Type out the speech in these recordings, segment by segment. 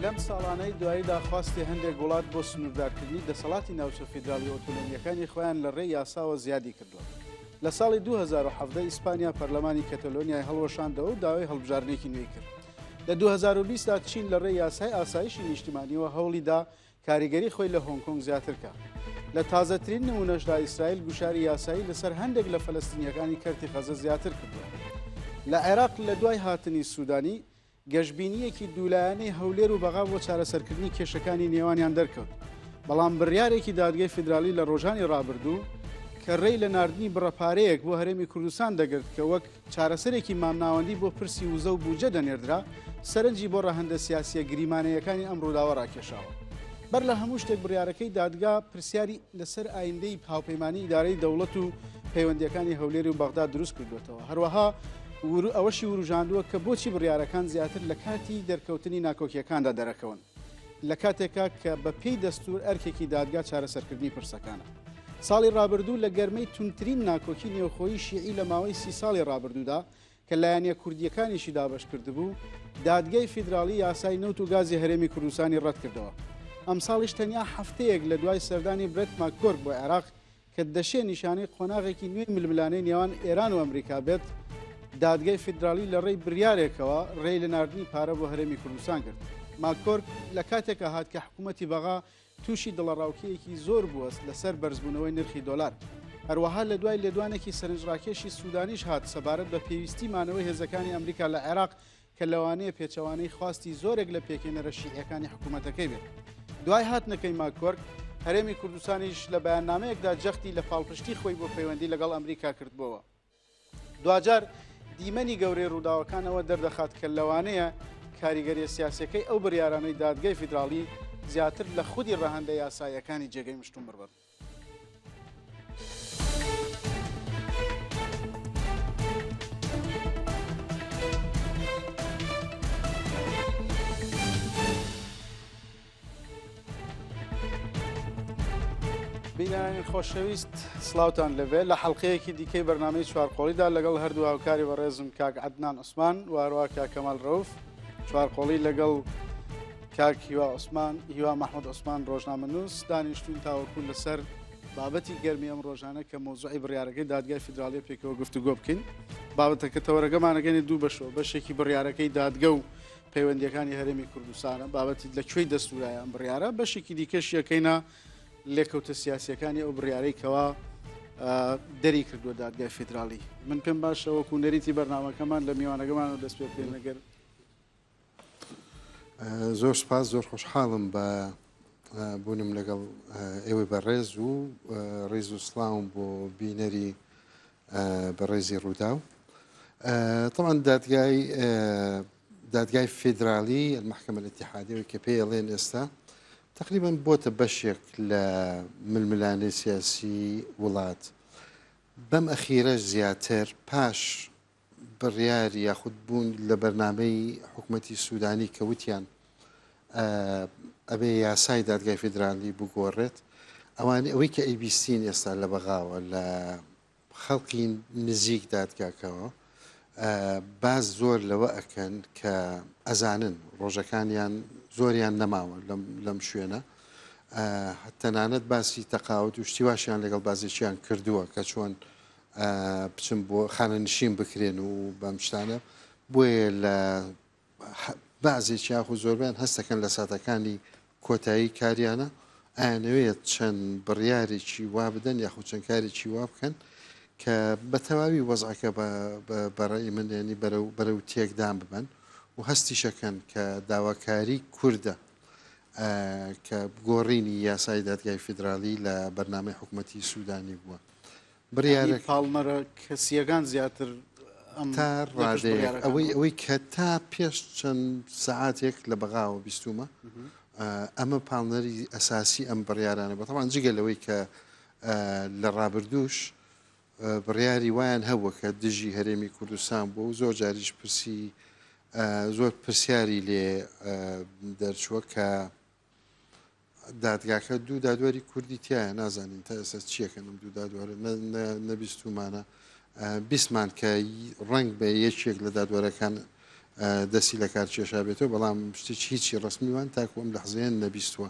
لەم ساڵانەی دواییدا خواستی هەندێک وڵات بۆ سنووردارکردنی دەسەڵاتی ناوچە فیدرالی ئۆتۆنۆمیەکانی خۆیان لە ڕێی یاساوە زیادی کردووە. لە ساڵی 2017 ئیسپانیا پەرلەمانی کەتەلۆنیای هەڵوەشاندەوە و داوای هەڵبژاردنێکی نوێی کرد. لە 2020دا چین لە ڕێی یاسای ئاسایشی نیشتیمانیەوە هەوڵیدا کاریگەری خۆی لە هۆنگکۆنگ زیاترکە. لە تازەترین نمونەشدا ئیسرائیل گوشاری یاسایی لەسەر هەندێک لە فەلەستینیەکانی کەرتی خەزە زیاتر کردووە. لە عێراق لە دوای هاتنی سوودانی گەشتبینیەکی دوولایانەی هەولێر و بەغا بۆ چارەسەرکردنی کێشەکانی نێوانیان دەرکەوت. بەڵام بڕیارێکی دادگای فیدرالی لە ڕۆژانی ڕابردوو کە ڕێی لە ناردنی بڕەپارەیەک بۆ هەرێمی کوردستان دەگرت کە وەک چارەسەرێکی مامناوەندی بۆ پرسی وزە و بوجە دەنێردرا، سەرنجی بۆ ڕەهەندە سیاسیە گریمانەیەکانی ئەم ڕووداوە ڕاکێشاوە. بەر لە هەموو شتێک بڕیارەکەی دادگا پرسیاری لەسەر ئایندەی هاوپەیمانی ئیدارەی دەوڵەت و پەیوەندیەکانی هەولێر و بەغدا دروست کردوێتەوە. هەروەها ئەوەشی وروژاندووە کە بۆچی بڕیارەکان زیاتر لە کاتی دەرکەوتنی ناکۆکیەکاندا دەرەکەون، لە کاتێکا کە بە پێی دەستور ئەرکێکی دادگا چارەسەرکردنی پرسەکانە. ساڵی ڕابردوو لە گەرمەی تونترین ناکۆکی نێوخۆیی شیعی لە ماوەی 30 ساڵی ڕابردوودا کە لایەنە کوردیەکانیشی دابەش کردبوو، دادگای فیدرالی یاسای نەوت و گازی هەرێمی کوردستانی ڕەت کردەوە. ئەم ساڵیش تەنیا هەفتەیەک لە دوای سەردانی برێت ماکۆرک بۆ عێراق کە دەشێ نیشانەی قۆناغێکی نوێی ململانەی نێوان ئێران و ئەمریکا بێت، دادگای فیدرالی لە ڕێی بڕیارێکەوە ڕێی لە ناردنی پارە بۆ هەرێمی کوردستان کرد. ماکۆرک لە کاتێکە هات کە حکوومەتی بەغا تووشی دڵەڕاوکیەکی زۆر بووە لەسەر بەرزبوونەوەی نرخی دۆلار. هەروەها لە دوای لێدوانێکی سەرنجڕاکێشی سوودانیش هات سەبارەت بە پێویستی مانەوەی هێزەکانی ئەمریکا لە عێراق کە لەوانەیە پێچەوانەی خواستی زۆرێک لە پێکێنەرە شیعەکانی حکوومەتەکەی بێت. دوای هاتنەکەی ماکۆرک هەرێمی کوردستانیش لە بەیاننامەیەکدا جەختی لە پاڵپشتی خۆی بۆ پەیوەندی لەگەڵ ئەمریکا کردبووە. دوجار دیمەنی گەورەی ڕووداوەکانەوە دەردەخات کە لەوانەیە کاریگەری سیاسەکەی ئەو بڕیارانەی دادگای فیدرالی زیاتر لە خودی ڕەهەندە یاسایەکانی جێگەی مشتوم بڕبەر. بینایان خۆشەویست، سڵاوتان لەبێ لە حەڵقەیەکی دیکەی بەرنامەی چوارقۆڵیدا لەگەڵ هەردوو هاوکاری بەڕێزم کاک عەدنان عوسمان و هەروە کاک کەمال ڕەوف، چوارقۆڵی لەگەڵ کاک هیوا عوسمان، هیوا مەحموود عوسمان ڕۆژنامەنووس دانیشتوون تاوەکو لەسەر بابەتی گەرمی ئەم ڕۆژانە کە مۆزوعی بڕیارەکەی دادگای فیدرالی پێکەوە گفتوگۆ بکەین. بابەتەکە تەوەرەگەمانەگەنی دوو بەشەوە، بەشێکی بڕیارەکەی دادگە و پەیوەندیەکانی هەرێمی کوردستانە، بابەتی لەکوێی دەستورایە ئەم بڕیارە، بەشێکی دیکەش یەکەینە لێکەوتە سیاسیەکانی ئەو بڕیارەی کەوا دەری کردووە دادگای فیدرالی. من پێم باشە وەکو نەریتی بەرنامەکەمان لە میوانەکەمان و دەست پێ بکەین. لەگەر زۆر سپاس، زۆر خۆشحاڵم بە بوونم لەگەڵ ئێوەی بەڕێز و ڕێز و سڵاوم بۆ بینەری بەڕێزی ڕووداو. طبعا دادگای فیدرالی المحکمە الاتحادیەوەی کە پێڵێن ئێستا تقریبا بۆتە بەشێک لە ململانەی سیاسی وڵات. بەم ئەخیرە زیاتر پاش بڕیاری یاخود بوون لە بەرنامەی حکوومەتی سوودانی کە وتیان ئەبێ یاسای دادگای فیدرالی بگۆڕێت، ئەوەی کە ئەیبیستین ئێستا لە بەغاوە لە خەڵکی نزیک دادگاکەوە باز زۆر لەوە ئەکەن کە ئەزانن ڕۆژەکانیان زۆریان نەماوە لەم شوێنە، تەنانەت باسی تەقاوت و شتیواشیان لەگەڵ بازێکیان کردووە کە چۆن بچم بۆ خانەنشین بکرێن و بەم شتانە. بۆیە لە بازێکیان و زۆربیان هەستەکەن لە ساتەکانی کۆتایی کاریانە ئایانەوێت چەند بڕیارێکی وا بدەن یاخود چەند کارێکی وا بکەن کە بە تەواوی وەزعەکە بەڕێی من ینی بەرەو تێکدان ببن و هەستیشەکەن کە داواکاری کووردە کە گۆڕینی یاسای دادگای فیدرالی لە بەرنامەی حکوومەتی سوودانی بووە. بڕیارە پاڵمەرە کەسیەکان زیاتر تا ڕادەیەک ئەوەی کە تا پێش چەند سەعاتێک لە بەغاوە بیستومە، ئەمە پاڵنەری ئەساسی ئەم بڕیارانە بە تەمان جگە لەوەی کە لە ڕابردووش بڕیاری وایان هەبووە کە دژی هەرێمی کوردستان بوو و زۆر جاریش زۆر پرسیاری لێ دەرچووە کە دادگاکە دوو دادوەری کوردی تایە، نازانین تا ئێستا چیەکەنم دوو دادوەرە نەبیستومانە، بیستمان کە ڕنگ بە یەکێک لە دادوەرەکان دەستی لە کار کێشا بێتەوە بەڵام شتێکی هیچی ڕسمیوان تاکو ئەم لەحزەیان نەبیستووە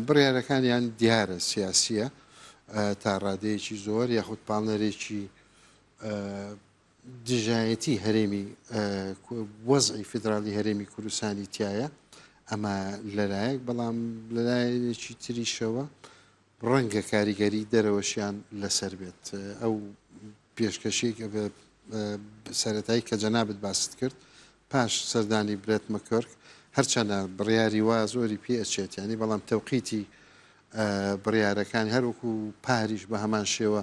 بڕیارەکانیان دیارە سیاسیە تا ڕادەیەکی زۆر یاخود پاڵنەرێکی دژایەتی هەرێمی وەزعی فیدرالی هەرێمی کوردستانی تایە ئەمە لەلایەک بەڵام لەلایەکی تریشەوە ڕەنگە کاریگەری دەرەوەشیان لەسەر بێت ئەو پێشکەشێک سەرەتایی کە جەنابەت باست کرد پاش سەردانی برێت مەکۆرک هەرچەندە بڕیاری وا زۆری پێ ئەچێت ینی بەڵام تەوقیتی بڕیارەکان هەروەکو پاریش بە هەمان شێوە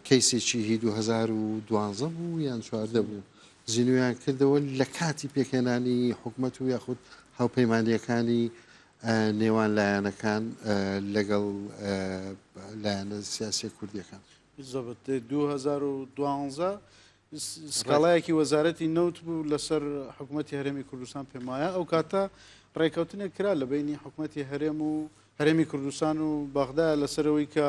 کەیسێکی هی 2012 بوو یان 14 بوو زینویان کردەوە لە کاتی پێکهێنانی حکومەت و یاخود هاوپەیمانیەکانی نێوان لایەنەکان لەگەڵ لایەنە سیاسی کوردیەکان. 2012 سکاڵایەکی وەزارەتی نەوت بوو لەسەر حکوومەتی هەرێمی کوردستان پێم وایە ئەو کاتە ڕێککەوتنێک کرا لە بینی حکوومەتی هەرێمی کوردستان و بەغدا لەسەرەوەی کە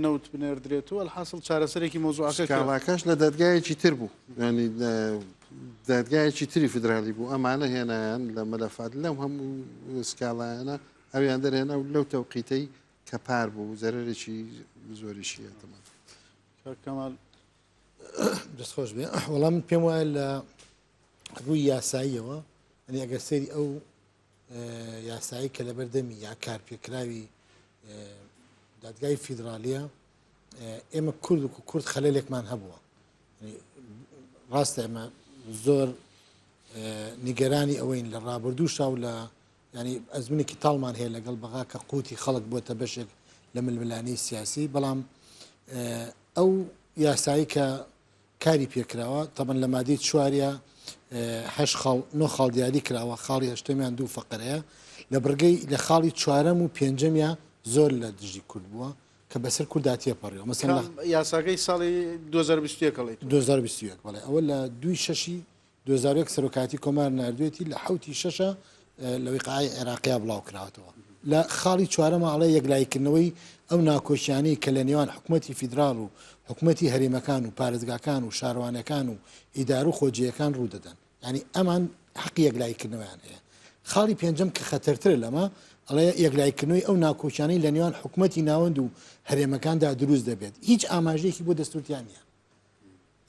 نەوت بنێردرێتەوە الحاصل چارەسەرێکی مۆزوعەکەش لە دادگایەکی تر بوو ینی دادگایەکی تری فدرالی بوو ئەمانە هێنایان لە مەلەفات لەم هەموو سکاڵایانە ئەویان دەرهێنا و لەو تەوقیتەی کە پار بوو زەرێکی زۆریشیەتەمان کەمال دەستخۆش بێ وەڵام پێم وایە لە ڕووی یاساییەوە ئەنی ئەگەر سەری ئەو یاسایی کە لە بەردەمی یا کارپێکراوی دادگای فیدرالیە ئێمە کورد و کورد خەلەلێکمان هەبووە ڕاستە ئێمە زۆر نیگەرانی ئەوەین لە ڕابردووشا و لە ینی ئەزمونێکی تاڵمان هەیە لەگەڵ بەغا کە قوتی خەڵک بۆتە بەشێک لە ململانەی سیاسی بەڵام ئەو یاسایی کە کاری پێکراوە تەبەن لە مادەی چواریە 9 خاڵ دیاری کراوە خاڵی هەشتەمیان 2 فەقەرەیە لە بڕگەی لە خاڵی چوارەم و پێنجەمیە زۆر لە دژی کورد بووە کە بەسەر کورددا تێپەڕیەوە مەسەلا یاساگەی ساڵی 2021 2021 بەڵێ ئەوە لە 2 2001 سەرۆکاتی کۆمار نردوێتی لە 6 لە وقای عێراقیا بڵاو کراوەتەوە لە خاڵی چوارەمە ئەڵێ یەکلایکردنەوەی ئەو ناکۆشیانەی کە لە نێوان حکوومەتی فیدرال و حکوومەتی هەرێمەکان و پارێزگاکان و شاروانەکان و ئیدار و خۆجیەکان ڕوو دەدەن ینی ئەمان حەقی یەکلایکردنەوەیان هەیە خاڵی پێنجەم کە خەتەرترە لەمە ئەڵێ یەکلایکردنەوەی ئەو ناکۆچانەی لە نێوان حکوومەتی ناوەند و هەرێمەکاندا دروست دەبێت هیچ ئاماژەیەکی بۆ دەستورتیان نیە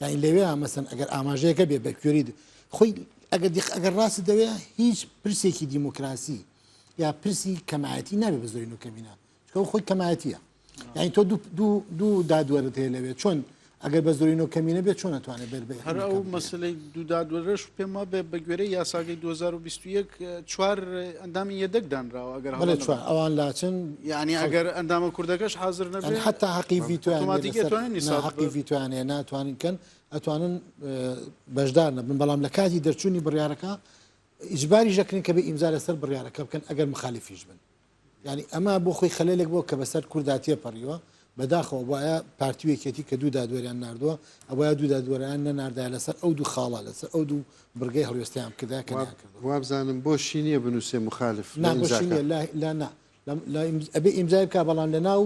یعنی لەوێ مەسەن ئەگەر ئاماژەیەەکە بێ بە کوێری خۆی ئەگەر ڕاست دەوێت هیچ پرسێکی دیموکراسی یا پرسی کەمایەتی نابێت بە زۆرین و کەمینە چکە خۆی کەمایەتیە یعنی تۆ دوو دادوەرت هەیە لەوێت چۆن ئەگەر بە زۆرین و کەمینە بێت چۆن ناتوانێت بەر هەر ئەو مەسلەی دوو دادوەرەش پێم وایە بە گوێرەی یاساگەی 2021 چوار ئەندامی یەدەکدانراوە ئەگەر ئەوان لاچن یعنی ئەگەر ئەندامە کوردەکەش حاضر نەبێت حتا حەقی ڤیتۆیان ڤیتۆیانێ ناتوانین کەن ئەتوانن بەشدار نەبن بەڵام لە کاتی دەرچوونی بڕیارەکە ئیجباری ژەکرین کە بە ئیمزا لەسەر بڕیارەکە بکەن ئەگەر مخالیفیش بن ینی ئەمە بۆ خۆی خەلەلێک بۆ کە بەسەر کووردا تێپەڕیوە بەداخەوە وایە پارتیوێکێتی کە دوو دادوەریان نردووە ئەوە دوو دادوەریان نەناردای لەسەر ئەو دوو خاڵە لەسەر ئەو دوو بڕگەی هەڵوێستیان کردا کە وابزانم بۆ شینیە بنووسێ مخالف ئەبێ ئیمزای بکە بەڵام لە ناو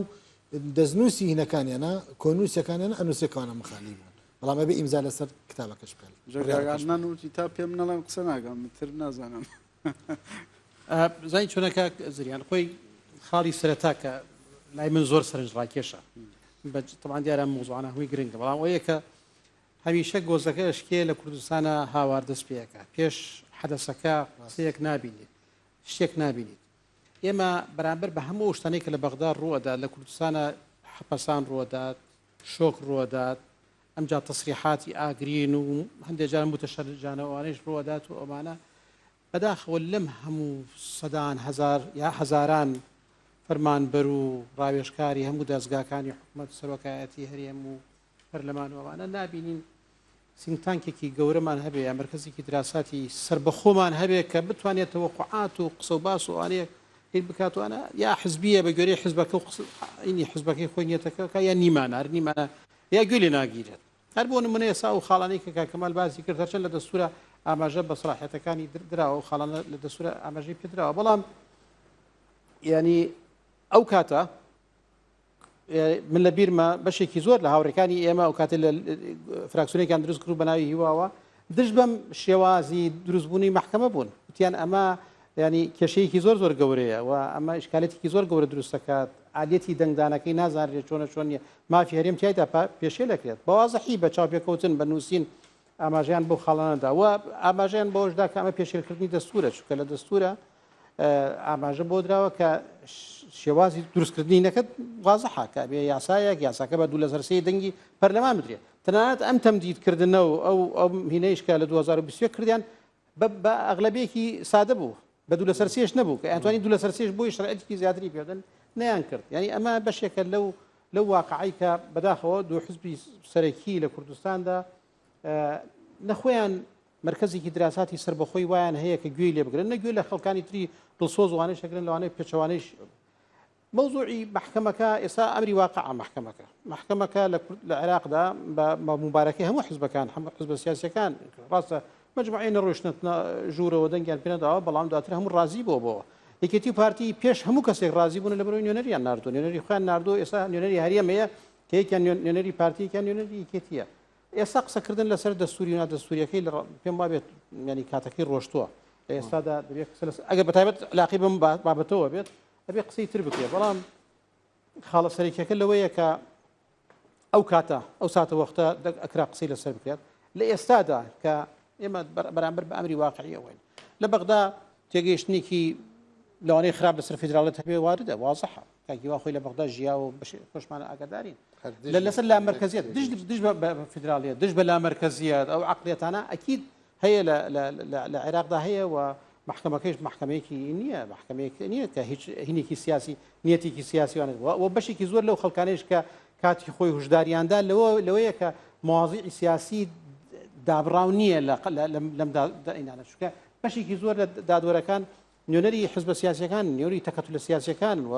دەستنووسی هینەکانیانە کۆنووسەکانیانە ئەنووسەکانە مخالی بوون بەڵام ئەبێ ئیمزا لەسەر کتابەکەش بکەنوتی تا پێم نەڵام قسە ناگەم تر نازانم زانی چۆنەکە زریان خۆی خاڵی سەرەتا کە لای من زۆر سەرنجڕاکێشە طبعا دیارە موزوعانە هەمووی گرنگە بەڵام ئەوەیە کە هەمیشە گۆزەکە شکێ لە کوردستانە هاوار دەست پێەکە پێش حەدەسەکە قسەیەک نابینیت شتێک نابینیت ئێمە بەرامبەر بە هەموو شتانەی کە لە بەغدا ڕوەدات لە کوردستانە حەپەسان ڕوەدات شۆک ڕوەدات ئەمجا تەسریحاتی ئاگرین و هەندێک جاران متەشەرجانەوانەیش ڕوەدات و ئەمانە بەداخەوە لەم هەموو سەدان هەزار یا هەزاران فەرمانبەر و ڕاوێژکاری هەموو دەستگاکانی حکوومەت سەرۆکایەتی هەرێم و پەرلەمان و ئەوانە نابینین سینگتانکێکی گەورەمان هەبێ یا مرکزێکی دراساتی سربەخۆمان هەبێ کە بتوانێت تەوەقعات و قسە و باس و ئەوانەیە بکاتوانە یا حزبیە بە گوێرەی حزبەکە و ئینی حزبەکەی خۆی نیەتەکە یا نیمانە هەر نیمانە یا گوێ لێ ناگیرێت هەر بۆ نمونەیە سا و خاڵانەی کە کاکەمال باسی کرد هەرچەند لە دەستورە ئاماژە بە سەلاحیەتەکانی دراوە و خاڵانە لە دەستورە ئاماژەی پێدراوە بەڵام ینی ئەو کاتە من لە بیرمە بەشێکی زۆر لە هاوڕێکانی ئێمە ئەو کاتە لە فراکسیۆنێکیان دروست کرد و بەناوی هیواوە دژ بەم شێوازی دروستبوونی محکەمە بوون وتیان ئەمە ینی کێشەیەکی زۆر گەورەیە و ئەمە ئشکالێتێکی زۆر گەورە دروست دەکات عالیەتی دەنگدانەکەی نازانرێت چۆنە نیە مافی هەرێم تایدا پێشێ دەکرێت بەوازەحی بە چاوپێکەوتن بە نووسین ئاماژیان بۆ خاڵانەدا و ئاماژیان بۆشدا کە ئەمە پێشێلکردنی دەستورە چونکە لە دەستورە ئاماژە بۆ درراوە کە شێوازی دروستکردنی نەکەت وازەحا کە بێ یاسایەک یاساکە بە 2 لە سەرسی دەنگی پەرلەمان بدرێت تەنانەت ئەم تەمدیدکردنەوە ئەو هینەیشکە لە 2020 کردیان بە ئەغلبێکی سادە بوو بە 2 لە سەرسیش نەبوو کە ئەتوانی 2 لە سەرسیش بۆی شرعەتێکی زیاتری پێدەن نیان کرد ینی ئەمە بەشێکە لەو واقعی کە بەداخەوە 2 حزبی سەرەکی لە کوردستاندا نەخۆیان مرکزێکی دراساتی سربەخۆی وایان هەیە کە گوێی لێ بگرن نەگوێ لە خەڵکانی تری دڵسۆز وانەی شەگرن لەوانەیە پێچەوانەیش موضوعی محکەمەکە ئێستا ئەمری واقع محکەمەکە لە عێراقدا بە مبارەکەی هەموو حزبەکان هەموو حزب سیاسیەکان ڕاستە مجموعی نەڕۆشتنە ژوورەوە دەنگیان پێ نەداوە بەڵام دواتر هەموو ڕازی بۆ یەکێتی پارتی پێش هەموو کەسێک ڕازی بوون لە بەرەوەی نوێنەریان ناردووە نوێنەری خۆیان ناردووە ئێستا نوێنەری هەریەمەیە کە یەکیان نوێنەری پارتیەکان نوێنەری یەکێتیە ئێستا قسەکردن لەسەر دەستوری و نادەستوریەکەی پێم وابێت ینی کاتەکەی ڕۆشتووە لە ئێستادا دەبێت ئەگەر بەتایبەت علاقی بم بابەتەوە بێت ئەبێ قسەی تر بکرێت بەڵام خاڵە سەرێکیەکە لەوەیە کە ئەو کاتە ئەو ساتە وەختە ئەکرا قسەی لەسەر بکرێت لە ئێستادا کە ئێمە بەرامبەر بە ئەمری واقعی ئەوەین لە بەغدا تێگەیشتنێکی لەوانەیە خراپ لەسەر فیدراڵەت هەبێ واردە وازەحە کاکیوا خۆی لە بەغدا ژیا و خۆشمانە ئاگادارین لەسەر لا مرکزیت دژ بە فیدراڵیە دژ بە لا مرکزیت ئەو عقلێتانە ئەکید هەیە لە عێراقدا هەیە و محکەمەکەیش محکەمەیەکی نییە محکەمەیەکی نییە کە هیچ هینێکی سیاسی نیەتێکی سیاسیوانێت و بەشێکی زۆر لەو خەڵکانەیش کە کاتی خۆی هوشداریاندا لەوەیە کە مواضیعی سیاسی دابڕاو نییە لەم داینانە چونکە بەشێکی زۆر لە دادوەرەکان نوێنەری حزب سیاسیەکان نێوری تەکەتل سیاسیەکان و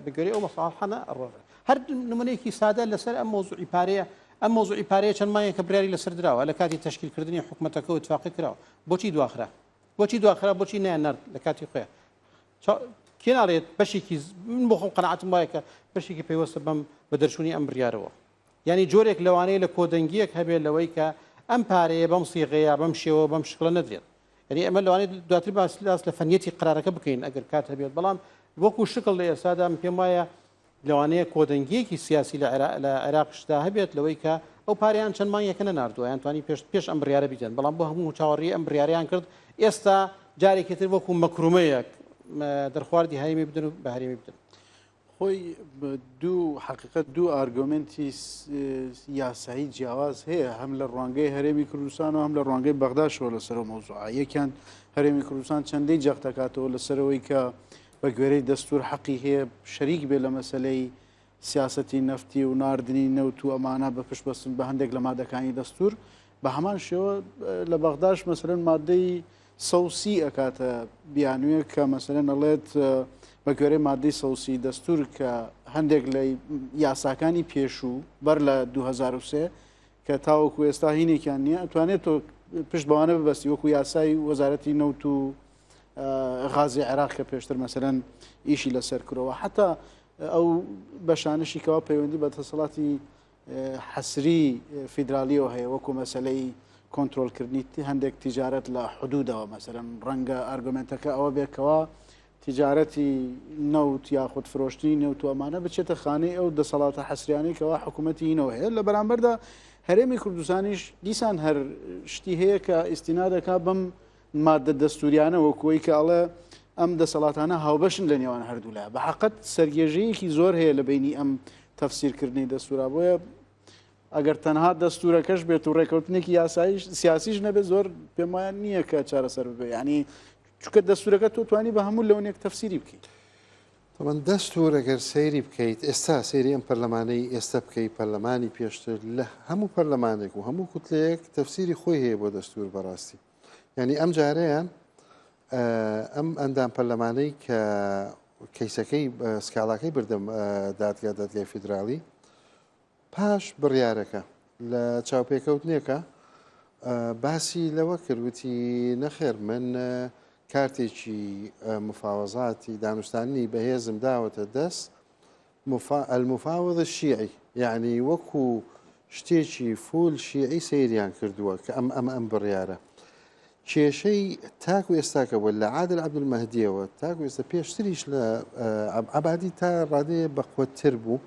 بەگوێرەی ئەو مەساڵحانە ئەڕۆژە هەر نمونەیەکی سادە لەسەر ئەم مۆزوعی پارەیە ئەم مۆزوعی پارەیە چەند مایە کە بریاری لەسەر دراوە لە کاتی تەشکیلکردنی حکوومەتەکە و اتفاقی کراوە بۆچی دواخرا بۆچی نیان نرد لە کاتی خۆیان کێناڵێت بەشێکی من بۆ خۆم قەناعەتم وایە کە بەشێکی پێوەستە بەم بە دەرچوونی ئەم بڕیارەوە ینی جۆرێک لەوانەیە لە کۆدەنگیەک هەبێت لەوەی کە ئەم پارەیە بەم سیغەیە بەم شێوە بەم شکڵە نەدرێت ینی ئەمە لەوانەیە دواتر باس لە فەنیەتی قرارەکە بکەین ئەگەر کات هەبێت بەڵام وەکو شکڵ لە ئێستادا پێم وایە لەوانەیە کۆدەنگیەکی سیاسی لە عێراقشدا هەبێت لەوەی کە ئەو پاریان چەند مانگێکە نەناردووە یانتوانی پێش ئەم بڕیارە بیدەن بەڵام بۆ هەموو چاوەڕێی ئەم بڕیاریان کرد ئێستا جارێکی تر وەکو مەکرومەیەک دەرخواردی هەرێمی بدەن و بە هەرێمی بدەن خۆی حقیقت دوو ئارگومنتی یاسایی جیاواز هەیە هەم لە ڕوانگەی هەرێمی کوردستان و هەم لە ڕوانگەی بەغداشەوە لەسەر مۆزوعە یەکیان هەرێمی کوردستان چەندەی جەخت دەکاتەوە لەسەرەوەی کە بە گوێرەی دەستور حەقی هەیە شەریک بێ لە مەسلەی سیاسەتی نەفتی و ناردنی نەوت و ئەمانە بە پشت بەستن بە هەندێک لە مادەکانی دەستور بە هەمان شێوە لە بەغداش مەسەلەن مادەی سەوسی ئەکاتە بیانوێ کە مەسەلەن ئەڵێت بە گوێرەی مادەی سەوسی دەستور کە هەندێک لە یاساکانی پێشوو بەر لە 2023 کە تاوەکو ئێستا هینێکیان نییە ئەتوانێت تۆ پشت بەوانە ببەستی وەکو یاسای وەزارەتی نەوت و غازی عێراق کە پێشتر مەسەلەن ئیشی لەسەر کورەوە حتا ئەو بەشانشی کەوا پەیوەندی بە دەسەڵاتی حەسری فیدراالیەوە هەیە وەکو مەسلەی کۆنتترۆلکردنی هەندێک تیجارەت لە حدودەوە مەسەرەن ڕەنگە ئارگومنتەکە ئەوە بێکەوە تیجارەتی نەوت یاخود فرۆشتی نەوت و ئەمانە بچێتە خانەی ئەو دەسەڵاتە حەسریانەی کەوا حکوومەتی اینەوە هەیە لە بەرامبەردا هەرێمی کوردستانیش دیسان هەر شتی هەیە کە ئیسینا دەکا بەم مادە دەستوریانە وەکوی کە ئەڵێ ئەم دەسەڵاتانە هاوبەشن لە نێوان هەردوولە بە حقت سەرگێژەیەکی زۆر هەیە لە بینی ئەم تەفسیرکردنی دەستورا بۆیە ئەگەر تەنها دەستورەکەش بێت و ڕێکەوتنێکی یاسایی سیاسیش نەبێت زۆر پێم وایە نییە کە چارەسەر ببێ ینی چونکە دەستورەکە تۆ توانی بە هەموو لەونێک تەفسیری بکەیت طبعا دەستور ئەگەر سەیری بکەیت ئێستا سەیری ئەم پەرلەمانەی ئێستا بکەیت پەرلەمانی پێشتر لە هەموو پەرلەمانێک و هەموو کوتلەیەک تەفسیری خۆی هەیە بۆ دەستور بەڕاستی ینی ئەم جارەیان ئەم ئەندام پەرلەمانەی کە کەیسەکەی سکاڵاکەی بردەم دادگای فیدراالی پاش بڕیارەکە لە چاوپێکەوتنێکە باسی لەوە کردوتی نەخێر من کارتێکی مفاوەزاتی دانوستانی بەهێزم داوەتە دەست المفاوض الشیعی یعنی وەکو شتێکی فول شیعی سەیریان کردووە کە ئەم بڕیارە کێشەی تاکو ئێستاکە بووە لە عادل عەبدولمەهدیەوە تاکو ئێستا پێشتریش لە عەبادی تا ڕادەیە بەقوەتر بوو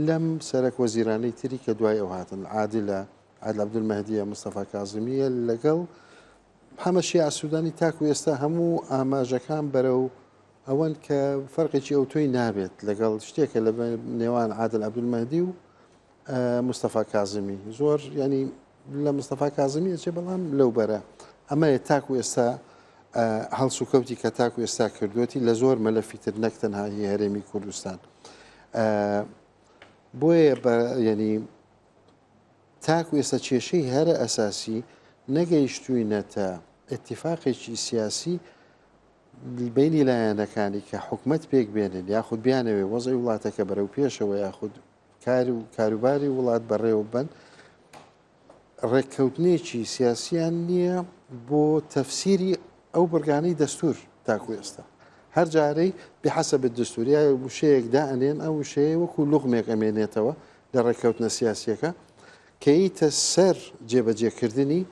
لەم سەرک وەزیرانەی تری کە دوای ئەو هاتن عادل عەبدولمەهدیە مستەفا کاظمیە لەگەڵ هەمە شیعە سوودانی تاکو ئێستا هەموو ئاماژەکان بەرەو ئەوەن کە فەرقێکی ئەوتۆی نابێت لەگەڵ شتێکە لە نێوان عادل عەبدولمەهدی و مستەفا کاظمی زۆر ینی لە مستەفا کاظمی ئەچێ بەڵام لەو بەرە ئەمەیە تاکو ئێستا هەڵس و کەوتی کە تاکو ئێستا کردوەتی لە زۆر مەلەفیتر نەک تەنها هی هەرێمی کوردستان بۆیە ینی تاکو ئێستا کێشەی هەرە ئەساسی نەگەیشتووینەتە ئەتیفاقێکی سیاسی بینی لایەنەکانی کە حکومت پێک بێنن یاخود بیانەوێ وەزای وڵاتەکە بەرەو پێشەوە یاخود کاروباری وڵات بەڕێوە بن ڕێککەوتنێکی سیاسیان نییە بۆ تەفسیری ئەو بڕگانەی دەستور تاکو ئێستا هەر جارەی بحەسەب دەستوریە وشەیەک دائنێن ئەو وشەیە وەکو لوغمێک ئەمێنێتەوە لە ڕێککەوتنە سیاسیەکە کە ئیتە سەر جێبەجێکردنی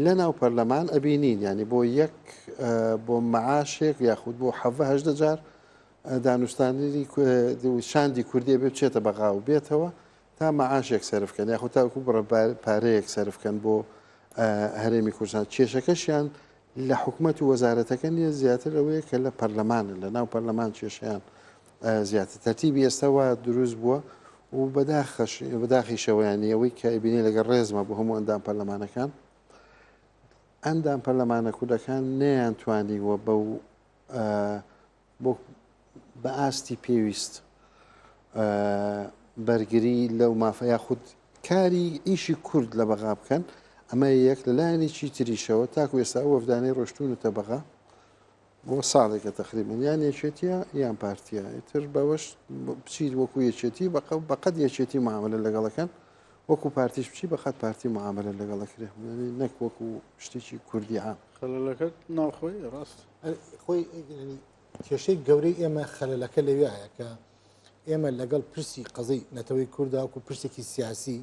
لە ناو پەرلەمان ئەبینین ینی بۆ یەک بۆ مەعاشێک یاخود بۆ حەڤە جار دانوستانی شاندی کوردی بێت بچێتە بەغاو بێتەوە تا مەعاشێک سەرفکەن یاخود تاکو بڕە پارەیەک سەرفکەن بۆ هەرێمی کوردستان کێشەکەشیان لە حکومت و وەزارەتەکە نیە زیاتر ئەوەیە کە لە پەرلەمانە لە ناو پەرلەمان کێشیان زیاتر تەرتیبی ئێستاوە دروست بووە و بەداخیشەوەیانی ئەوەی کە ئەبینی لەگەڵ ڕێزمە بۆ هەموو ئەندام پەرلەمانەکان ئەندام پەرلەمانە کوردەکان نەیانتوانیوە بە ئاستی پێویست بەرگری لەو مافەیە خود کاری ئیشی کورد لە بەغا بکەن ئەمە یەک لەلایەنێکی تریشەوە تاکو ئێستا وەفدانەی ڕۆشتونتە بەغا بۆ ساڵێکە تقریبن یان یەکێتیە یان پارتیە تر بەوەش بچیت وەکو یەکێتی بەقەت یەکێتی معاملە لەگەڵەکەن وەکو پارتیش بچی بەقەت پارتی معاملە لەگەڵەکرێ نەک وەکو شتێکی کوردی عام خەلەلەکەت ناوخۆی ڕاست خۆی کێشەی گەورەی ئێمە خەلەلەکە لەوێایە کە ئێمە لەگەڵ پرسی قەزەی نەتەوەی کووردا وەکو پرسێکی سیاسی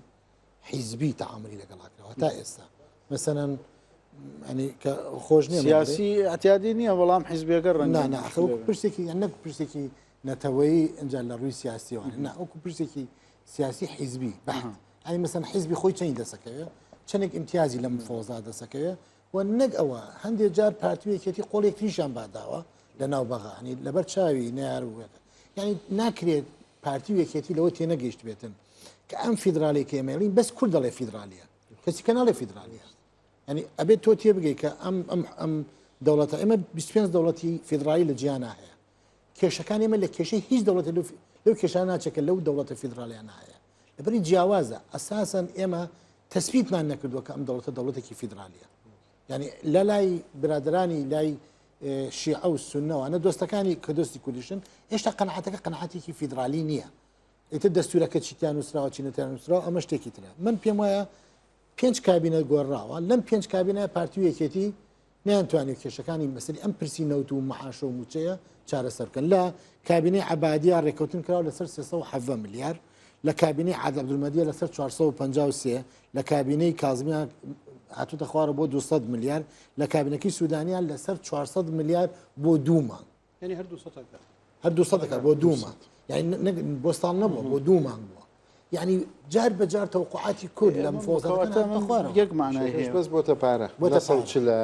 حیزبی تەعاملی لەگەڵاکەوە تا ئێستا مەسەنەن ینی کە خۆش نییە سیاسی ئەتیادی نییە بەڵام حیزبێگە ڕەنگە پرسێکی نەک پرسێکی نەتەوەی ئەنج لە ڕووی سیاسیوانە ناوەکو پرسێکی سیاسی حیزبی بەحت ئەی مەسەن حیزبی خۆی چەند دەسەکەوێت چەندێک امتیازی لە مفۆزا دەسەکەوێت و نەک ئەوە هەندێک جار پارتویەکێتی قۆڵێکتریشان باداوە لە ناو بەغانی لەبەر چاوی ناروێت یعنی ناکرێت پارتیویەکێتی لەوە تێنەگەیشت بێتن کە ئەم فیدراالی کێمەڵین بەس کورد دەڵێ فیدراالیە کەسی کەناڵێ فیدراالیە ینی ئەبێت تۆ تێ بگەی کە ئەم دەوڵەتە ئێمە 25 دەوڵەتی فیدراالی لە جیانە هەیە کێشەکان ئێمە لە کێشەی هیچ دەوڵەت لەو کێشان ناچێکە لەو دەوڵەتە فیدراالیان هەیە لەبەری جیاوازە ئەساسەن ئێمە تەسبیتمان نەکردووە کە ئەم دەوڵەتە دەوڵەتێکی فیدراالیە ینی لە لای برادرانی لای شیعە و سونەوانە دۆستەکانی کە دۆستی کوردیشن هێشتا قەنەعەتەکە قەنەعەتێکی فیدراالی نییە ئێتر دەستورەکە چیتیان نووسراوە چی نەتیان نووسراوە ئەمە شتێکی ترە من پێم وایە 5 کابینە گۆڕاوە لەم 5 کابینە پارتیویەکێتی نەیانتوانێت کێشەکانی مەسەری ئەم پرسی نەوت و مەعاشە و موچەیە چارەسەر بکەن لە کابینەی عەبادیە ڕێکەوتن کراوە لەسەر 370 ملیار لە کابینەی عادل عەبدولمەهدیە لەسەر 453 لە کابینەی کاظمیان هاتوتە خوارە بۆ 200 ملیار لە کابینەکەی سوودانیان لەسەر 400 ملیار بۆ دوومان ینی هەر هەر 200 بۆ دوومان یعنی بۆستان نەبووە بۆ دوومان بووە یعنی جار بەجار تەوقعاتی کورد لە مفۆزەکە یەک معنای بەس بۆتە پارە بۆتە لە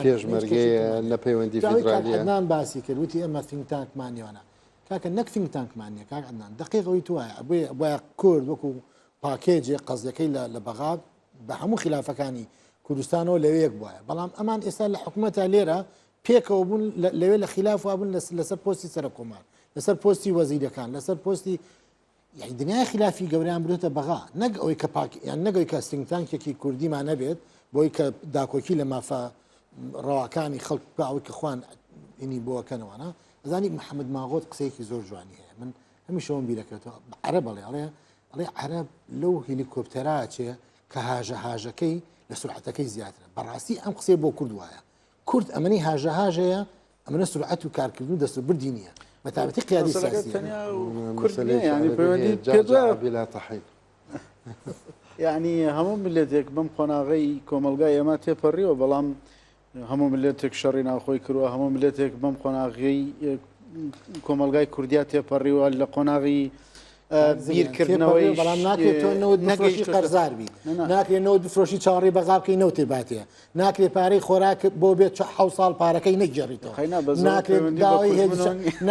پێشمەرگەیە نەپەیوەندی فیدراالیە عەدنان باسی کرد وتی ئەمە فینگ تانکمانیوانە کاکە نەک فینگ تانکمانیە کاک عەدنان دقیقەوەی توایە بۆیە کورد وەکو پاکێجێ قەزەکەی لە بەغا بە هەموو خلافەکانی کوردستانەوە لەوەیەک بواە بەڵام ئەمان ئێستا لە حکوومەتە لێرە پێکەوە بوون لەوێ لە خلاف وابوون لەسەر پۆستی سەرۆکۆمار لەسەر پۆستی وەزیرەکان لەسەر پۆستی یعنی دنیای خلافی گەوریان برێتە بەغا نەک ئەوەی کە یان نەگەوەی کە سنگتانکێکی کوردیمان نەبێت بۆی کە داکۆکی لە مافە ڕەواکانی خەڵک باوەی کە خوان ئینی بۆەکەنەوەە ئەزانی محەممەد ماغۆت قسەیەکی زۆر جوانی هەیە من هەمیشەوەم بیرەکەێتەوە عەرە بەڵێ ئەڵێ عەرەب لەو هلیکۆپتەراچێ کە هاژەکەی لە سرعەتەکەی زیاترە بەڕاستی ئەم قسێ بۆ کورد وایە کورد ئەمەنی هاژەیە ئەمەە سرعەت و کارکردن دەست بردی نییە بەتابەتی قیادی سیاسی یعنی هەموو ملێتێک بەم قۆناغی کۆمەلگای ئێمە تێپەڕیەوە بەڵام هەموو ملێتێک شەڕی ناوخۆی کردووە هەموو ملێتێک بەم قۆناغی کۆمەلگای کوردیا تێپەڕیوە لە قۆناغی بیرکردنەوەی بەڵام ناکرێت تۆ نەوت بفرۆشی قەرزار بی ناکرێت نەوت بفرۆشی چاڕی بەغابکەی نەوتێ باتەیە ناکرێت پارەی خۆراک بۆ بێت 7 ساڵ پارەکەی نەگەڕیتەوە ناکرێت داوای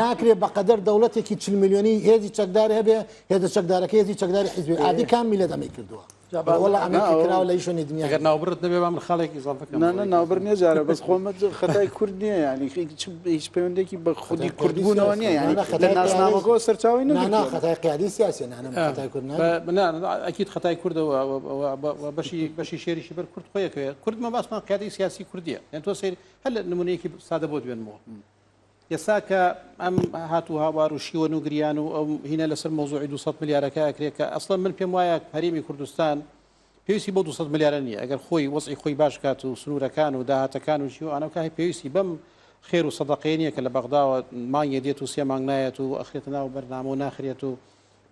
ناکرێت بەقەدەر دەوڵەتێکی 40 میلیۆنی هێزی چەکدار هەبێ هێزە چەکدارەکە هێزی چەکداری حیزبی عادی کام میلەت ئەمەی کردووە والله ئەمریکا کراوە لە یشۆنی دنیا ئەگەر ناوبرت نەبێ با من خاڵێکی ئیزافەکەم ناوبر نییە جارە بەس خۆمە خەتای کورد نییە ینی هیچ پەیوەندێکی بە خودی کوردبوونەوە نییە ینی لە ناسنامەکەەوە سەرچاوی نە خەتای قیادی سیاسی خەتای کورد ئەکیید خەتای کوردەوە بەشی شێریشی بەر کورد خۆیەکەوێت کوردمە باسمان قیادی سیاسی کوردیە یان تۆ سیر هەل نمونەیەکی سادە بۆ دوێنمەوە ئێستا کە ئەم هاتوو هاوار و شیوە نوگریان و ئەو هینە لەسەر مۆزوعی 200 میلیارەکە ئەکرێت کە ئەسڵەن من پێم وایە هەرێمی کوردستان پێویستی بۆ 200 میلیارە نییە ئەگەر خۆی وەزعی خۆی باش کات و سنوورەکان و داهاتەکان و شیوانەکە پێویستی بەم خێر و سەدەقەیە کە لە بەغداوە مانگە دێت و سێ مانگ نایەت و ئەخرێتە ناو بەرنامە و ناخرێت و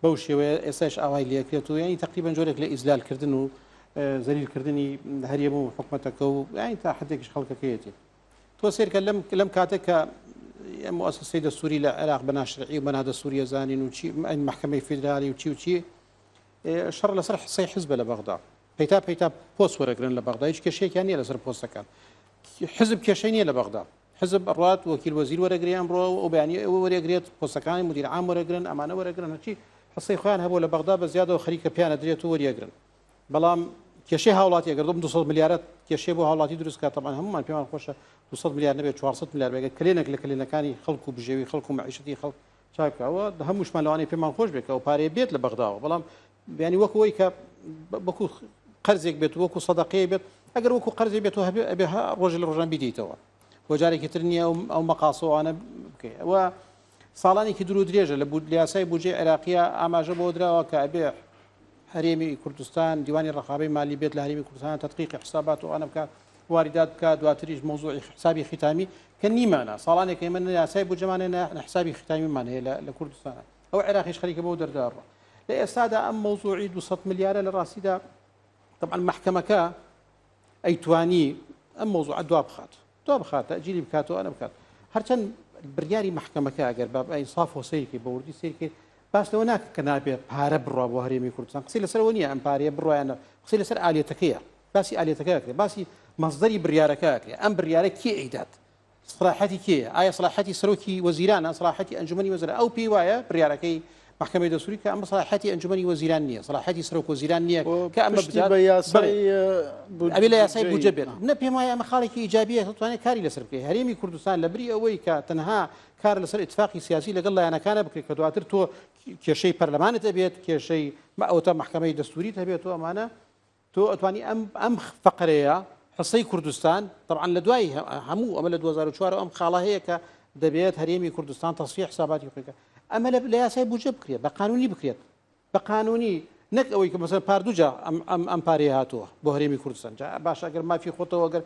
بەو شێوەیە ئێستاش ئاوای لێکرێت و یانی تقریبا جۆرێک لە ئیزلالکردن و زەلیلکردنی هەرێم و حکومەتەکە و یانی تا حدێکیش خەڵکەکەیەتی تۆ سێرکە لەم کاتێک کە مؤسسەی دەستوری لە عێراق بەنا شەرعی و بەنا دەستوریە زانین و چی محکەمەی فیدرالی و چی شەڕ لەسەر حسەی حزبە لە بەغدا پەیتا پۆست وەرەگرن لە بەغدا هیچ کێشەیەکیان نییە لەسەر پۆستەکان حزب کێشەی نییە لە بەغدا حزب ڕات وەکیل وەزیر وەرەگریان بڕۆ و بەیانی ئەوە وەرەگرێت پۆستەکانی مدیر عام وەرەگرن ئەمانە وەرەگرن هەرچی حسەی خۆیان هەبوو لە بەغدا بە زیادەوە خەریکە پیانە درێت و وەریەگرن بەڵام کێشەی هاوڵاتی ئەگەر 200 میلیارەت کێشەی بۆ هاوڵاتی دروست کات طبعا هەمومان پێمان خۆشە 200 میلیارد نەبێت 400 میلیارد بێت کلێنێک لە کلێنەکانی خەڵک و بژێوی خەڵک و معیشەتی خەڵک چاکەوە هەمووشمان لەوانەیە پێمان خۆش بێت ئەو پارەیە بێت لە بەغداوە بەڵام بیانی وەکەوەی کە وەکو قەرزێک بێت وەکو سەدەقەیە بێت ئەگەر وەکو قەرزێک بێت و هەبێ ڕۆژی لە ڕۆژان بیدەیتەوە بۆ جارێکی تر نییە ئەو مەقاسەوانە بکەیت ئەوە ساڵانێکی دوور و درێژە لە یاسای بودجێ عێراقیە ئاماژە بۆ درراوە کە ئەبێ هەرێمی کوردستان دیوانی ڕقابەی مالی بێت لە هەرێمی کوردستان تدقیق حسابات و ئەنە بکات واردات بکات دواتریش مۆزوعی حسابی ختامی کە نیمانە ساڵانێک ئێمە یاسای بودجەمانە حسابی ختامیمان هەیە لە کوردستانە ئەو عێراقیش خەریکە بەو دەرداڕە لە ئێستادا ئەم مۆزوعی 200 میلیارە لە ڕاستیدا طبعا محکەمەکە ئەیتوانی ئەم مۆزوع دوا بخات تەجیلی بکات و ئەنە بکات هەرچەند بڕیاری محکەمەکە ئەگەر بە ئینساف و سەیرکی بە وردی سیرکرد باش لەوە ناکە کە نابێت پارە بڕوا بۆ هەرێمی کوردستان قسەی لەسەرەوە نییە ئەم پارەیە بڕوایانە قسەی لەسەر ئالێتەکەیە باسی ئالێتەکەکرێت باسی مەصدەری بڕیارەکەکرێت ئەم بڕیارە کێ ئەیدات صلاحەتی کێیە ئایا صلاحەتی سەرۆکی وەزیرانە صلاحەتی ئەنجومەنی وەزیران ئەو پێی وایە بڕیارەکەی محکمەی دەستوری کە ئەمە صلاحەتی ئەنجومەنی وەزیران نییە صلاحەتی سەرۆک وەزیران نییە کە ئەمە ئەبێ لە یاسای بودجە بێت منە پێم وایە ئەمە خاڵێکی ئیجابیە دەتوانێت کاری لەسەر بکەیت هەرێمی کوردستان لە بری ئەوەی کە تەنها کار لەسەر ئیتفاقی سیاسی لەگەڵ لایەنەکانە بکرێت کە دواتر تۆ کێشەی پەرلەمانت هەبێت کێشەی ئەوتە محکمەی دەستوریت هەبێت و ئەمانە تۆ ئەتوانی ئەم فەقرەیە حسەی کوردستان طبعا لە دوای هەموو ئەمە لە 2004 ئەم خاڵە هەیە کە دەبێت هەرێمی کوردستان تەصفیح حساباتی خۆیکە ئەمە لە یاسای بودجە بکرێت بە قانونی بکرێت بە قانونی نەک ئەوەی کە مەسەر پاردووجا ئەم پارەیە هاتووە بۆ هەرێمی کوردستان باش ئەگەر مافی خۆتەوە ئەگەر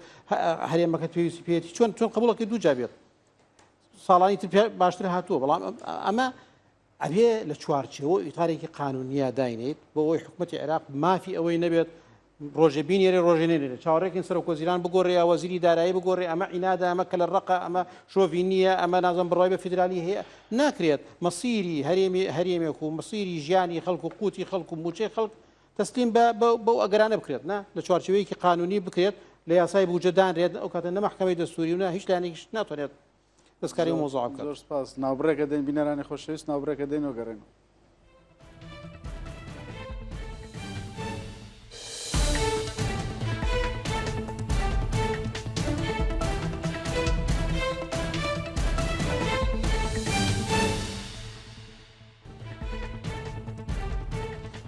هەرێمەکە پێویستی پێێتی چۆن قبولەکەی دووجا بێت ساڵانی تر باشتر هاتووە بەڵام ئەمە ئەبێ لە چوارچێەوە ئیتارێکی قانونیە داینێت بۆ ئەوەی حکوومەتی عێراق مافی ئەوەی نەبێت ڕۆژێ بینێرە ڕۆژێنێرە چاوەڕێکین سەرۆک وەزیران بگۆڕێ یا وەزیری دارایی بگۆڕێ ئەمە عینادا ئەمە کە لە ڕقە ئەمە شۆڤی نییە ئەمە نازم بڕای بە فیدرالی هەیە ناکرێت مەسیری هەرێمێک و مەسیری ژیانی خەڵک و قوتی خەڵک و موچەی خەڵک تەسلیم بەو ئەگەرانە بکرێت لە چوارچێوەیەکی قانونی بکرێت لە یاسای بودجەدانرێت ئەو کاتە نە محکەمەی دەستوری و نە هیچ لایەنێکیش ناتوانێت دەستکاری مۆزوع بکات. زۆر سپاس. ناوبڕێکە دەین بینەرانی خۆشەویست ناوبڕێکە دەینەوە گەڕێنەوە.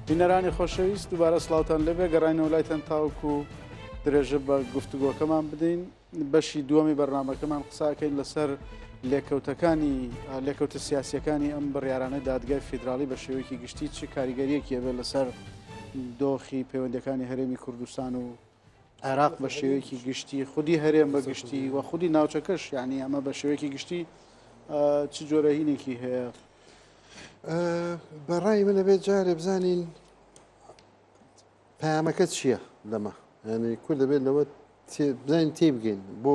بینەرانی خۆشەویست دووبارە سڵاوتان لەبێ گەڕینەوە لایتان تاوەکو درێژە بە گفتوگۆکەمان بدەین بەشی دووەمی بەرنامەکەمان قساکەین لەسەر لێکەوتە سیاسیەکانی ئەم بڕیارانە دادگای فیدرالی بە شێوەیەکی گشتی چی کاریگەریەکی هەبێت لەسەر دۆخی پەیوەندەکانی هەرێمی کوردستان و عێراق بە شێوەیەکی گشتی خودی هەرێم بە گشتی و خودی ناوچەکەش یعنی ئەمە بە شێوەیەکی گشتی چ جۆرە هینێکی هەیە؟ بەڕای منە بێت جارێ بزانین پامەکە چییە لەمە ینی کورد دەبێت لەوە بزانین تی بگەین بۆ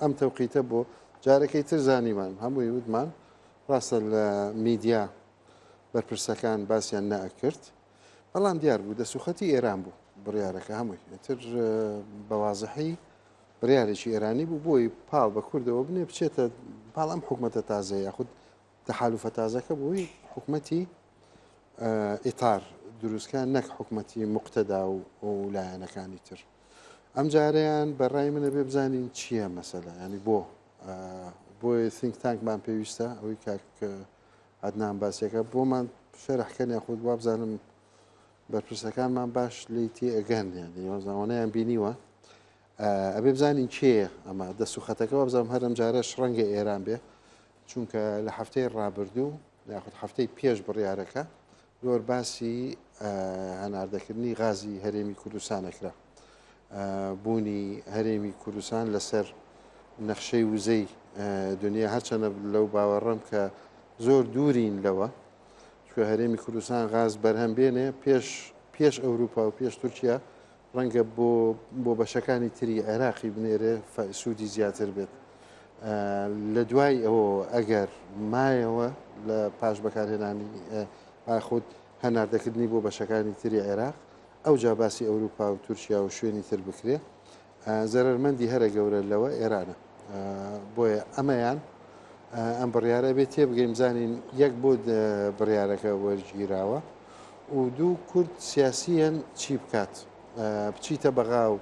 ئەم تەوقیتە بۆ جارەکەی تر زانیمان هەمووی وتمان ڕاستە لە میدیا بەرپرسەکان باسییان نەکرد بەڵام دیار بوو دەسوخەتی ئێران بوو بڕیارەکە هەمووی تر بەوازحی بڕیارێکی ئێرانی بوو بۆی پاڵ بە کوردەوە بنێ بچێتە پاڵ ئەم حکوومەتە تازە یاخود تەحالوفە تازەکە بووی حکوومەتی ئیتار دروستکان نەک حکوومەتی مقتەدا و لایەنەکانی تر ئەم جارەیان بەڕای منە بێ بزانین چییە مەسەلە ینی بۆی سینک تانکمان پێویستە ئەوەی کاک عەدنان باسیەکە بۆمان شەرحکەن یاخود وا بزانم بەرپرسەکانمان باش لی تێ ئەگەن زانوانەیان بینیوە ئەبێ بزانین چێە ئەمە دەسوخەتەکەەوە بزانم هەرم جارەش ڕەنگە ئێران بێ چونکە لە هەفتەی ڕابردوو یاخود هەفتەی پێش بڕیارەکە زۆر باسی هەناردەکردنی غازی هەرێمی کوردستانەکرا بوونی هەرێمی کوردستان لەسەر نەخشەی وزەی دنیا هەرچەنە لەو باوەڕەم کە زۆر دوورین لەوە چکە هەرێمی کوردستان غاز بەرهەم بێنێ پێش ئەوروپا و پێش تورکیا ڕەنگە بۆ بەشەکانی تری عێراقی بنێرێ سوودی زیاتر بێت لە دوای ئەوە ئەگەر مایەوە لە پاش بەکارهێنانی خۆت هەناردەکردنی بۆ بەشەکانی تری عێراق ئەو جا باسی ئەوروپا و تورکیا و شوێنی تر بکرێ زەرمەندی هەرە گەورە لەوە ئێرانە بۆیە ئەمەیان ئەم بڕیارە بێت تێ بگەین بزانین یەک بۆ بڕیارەکە وەرگیراوە و دوو کورد سیاسیەن چی بکات بچیتە بەغا و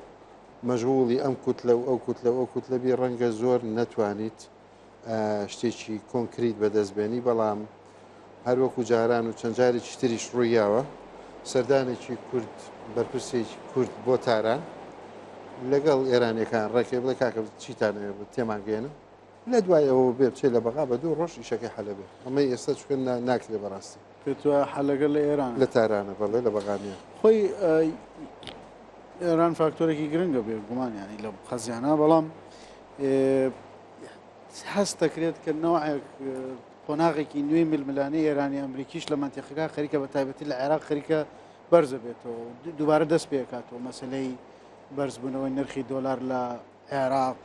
مەژغوڵی ئەم کوتلە و ئەو کوتلە ئەو کوتلەبی ڕەنگە زۆر نەتوانیت شتێکی کۆنکریت بەدەستبێنی بەڵام هەروەکو جاران و چەند جارێکی تریش ڕوویاوە سەردانێکی کورد بەرپرسێکی کورد بۆ تاران لەگەڵ ئێرانیەکان ڕێکێ بڵێ کاکە چیتانێ تێمانگەێنە لە دوای ئەوە بێ بچێت لە بەغا بە دوو ڕۆژ ئیشەکەی حەلە بێ ئەمەی ئێستا چکن ناکرێ بەڕاستی پێتوە حەلەگەر لە ئێران لە تارانە بەڵێ لە بەغانیە خۆی ئێران فاکتۆرێکی گرنگە بێ گومانیانی لە خەزیانە بەڵام هەست دەکرێت کە نەوەیەک قۆناغێکی نوێی ململانەی ئێرانی ئەمریکیش لە منتیقەکە خەریکە بە تایبەتی لە عێراق خەریکە بەرزە بێتەوە دووبارە دەست پێکاتەوە مەسلەی بەرزبوونەوەی نرخی دۆلار لە عێراق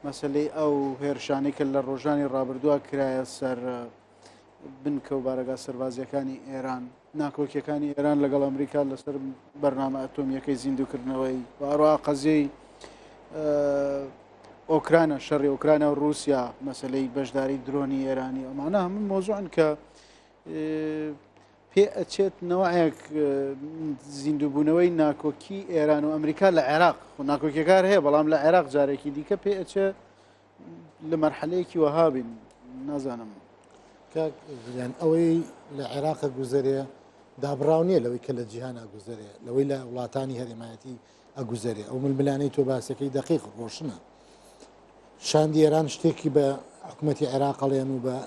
مەسلەی ئەو هێرشانەی کە لە ڕۆژانی ڕابردووە کرایە سەر بنکە و بارەگا سەربازیەکانی ئێران ناکۆکیەکانی ئێران لەگەڵ ئەمریکا لەسەر بەرنامە ئەتۆمیەکەی زیندوکردنەوەی هەروەها قەزیەی ئۆکرانە شەڕی ئۆکرانە و رووسیا مەسلەی بەشداری درۆنی ئێرانی ئەمانە هەموو مۆزوعن کە پێ ئەچێت نەوەیەک زیندووبوونەوەی ناکۆکی ئێران و ئەمریکا لە عێراق خو ناکۆکیەکار هەیە بەڵام لە عێراق جارێکی دیکە پێ ئەچێت لە مەرحەلەیەکی وەهابین نازانم کاکیان ئەوەی لە عێراقە گوزەرێ دابراو نییە لەوەی کە لە جیهانە گوزەرێ لەوەی لە وڵاتانی هەرێمایەتی ئەگوزەرێ ئەو ململانەی تۆ باسەکەی دقیق ڕۆشنە شاندی ئێران شتێکی بە حکوومەتی عێراقەڵێن و بە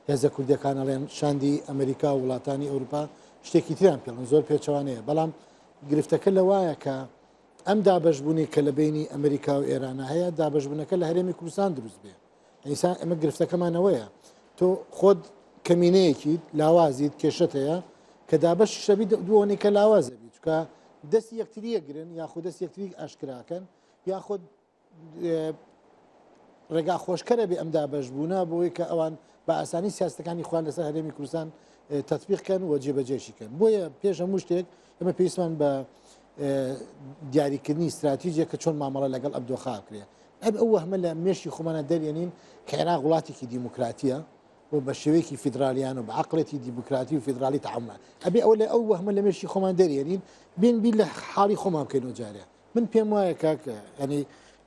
هێزە کوردەکانەڵێن شاندی ئەمریکا و وڵاتانی ئەوروپا شتێکی تریان پێڵن زۆر پێچەوانەیە بەڵام گرفتەکە لەوایە کە ئەم دابەشبوونی کە لە بینی ئەمریکا و ئێرانە هەیە دابەشبوونەکە لە هەرێمی کوردستان دروست بێ ئەیسان ئەمە گرفتەکەمانەوەیە تۆ خۆت کەمینەیەکی لاوازیت کێشت هەیە کە دابەش شەبی دووەنی کە لاوازە بیت چکە دەستی یەکتریە گرن یاخود دەست یەکتری ئاشکراکەن یاخود ڕێگا خۆشکەرە بێ ئەم دابەشبوونە بۆی کە ئەوان بە ئاسانی سیاستەکانی خوان لەسەر هەرێمی کوردستان تەطبیقکەن و جێبەجێشیکەن بۆیە پێش هەموو شتێک ئەمە پێویستمان بە دیاریکردنی استراتیژیە کە چۆن مامەڵە لەگەڵ ئەبدۆخا بکرێ ئەو وەهمە لە مێشتی خۆمانە دەرێنین کە عێراق وڵاتێکی دیموکراتیە و بە شێوەیەکی فیدرالیان و بە عقڵێتی دیموکراتی و فیدرالی تەعامل ئەبێ ئەو لە ئەو وەهمە لە مێشتی خۆمان دەرێنین بین لە حاڵی خۆمان بکەینەوە جارێ من پێم وایە کاکە ینی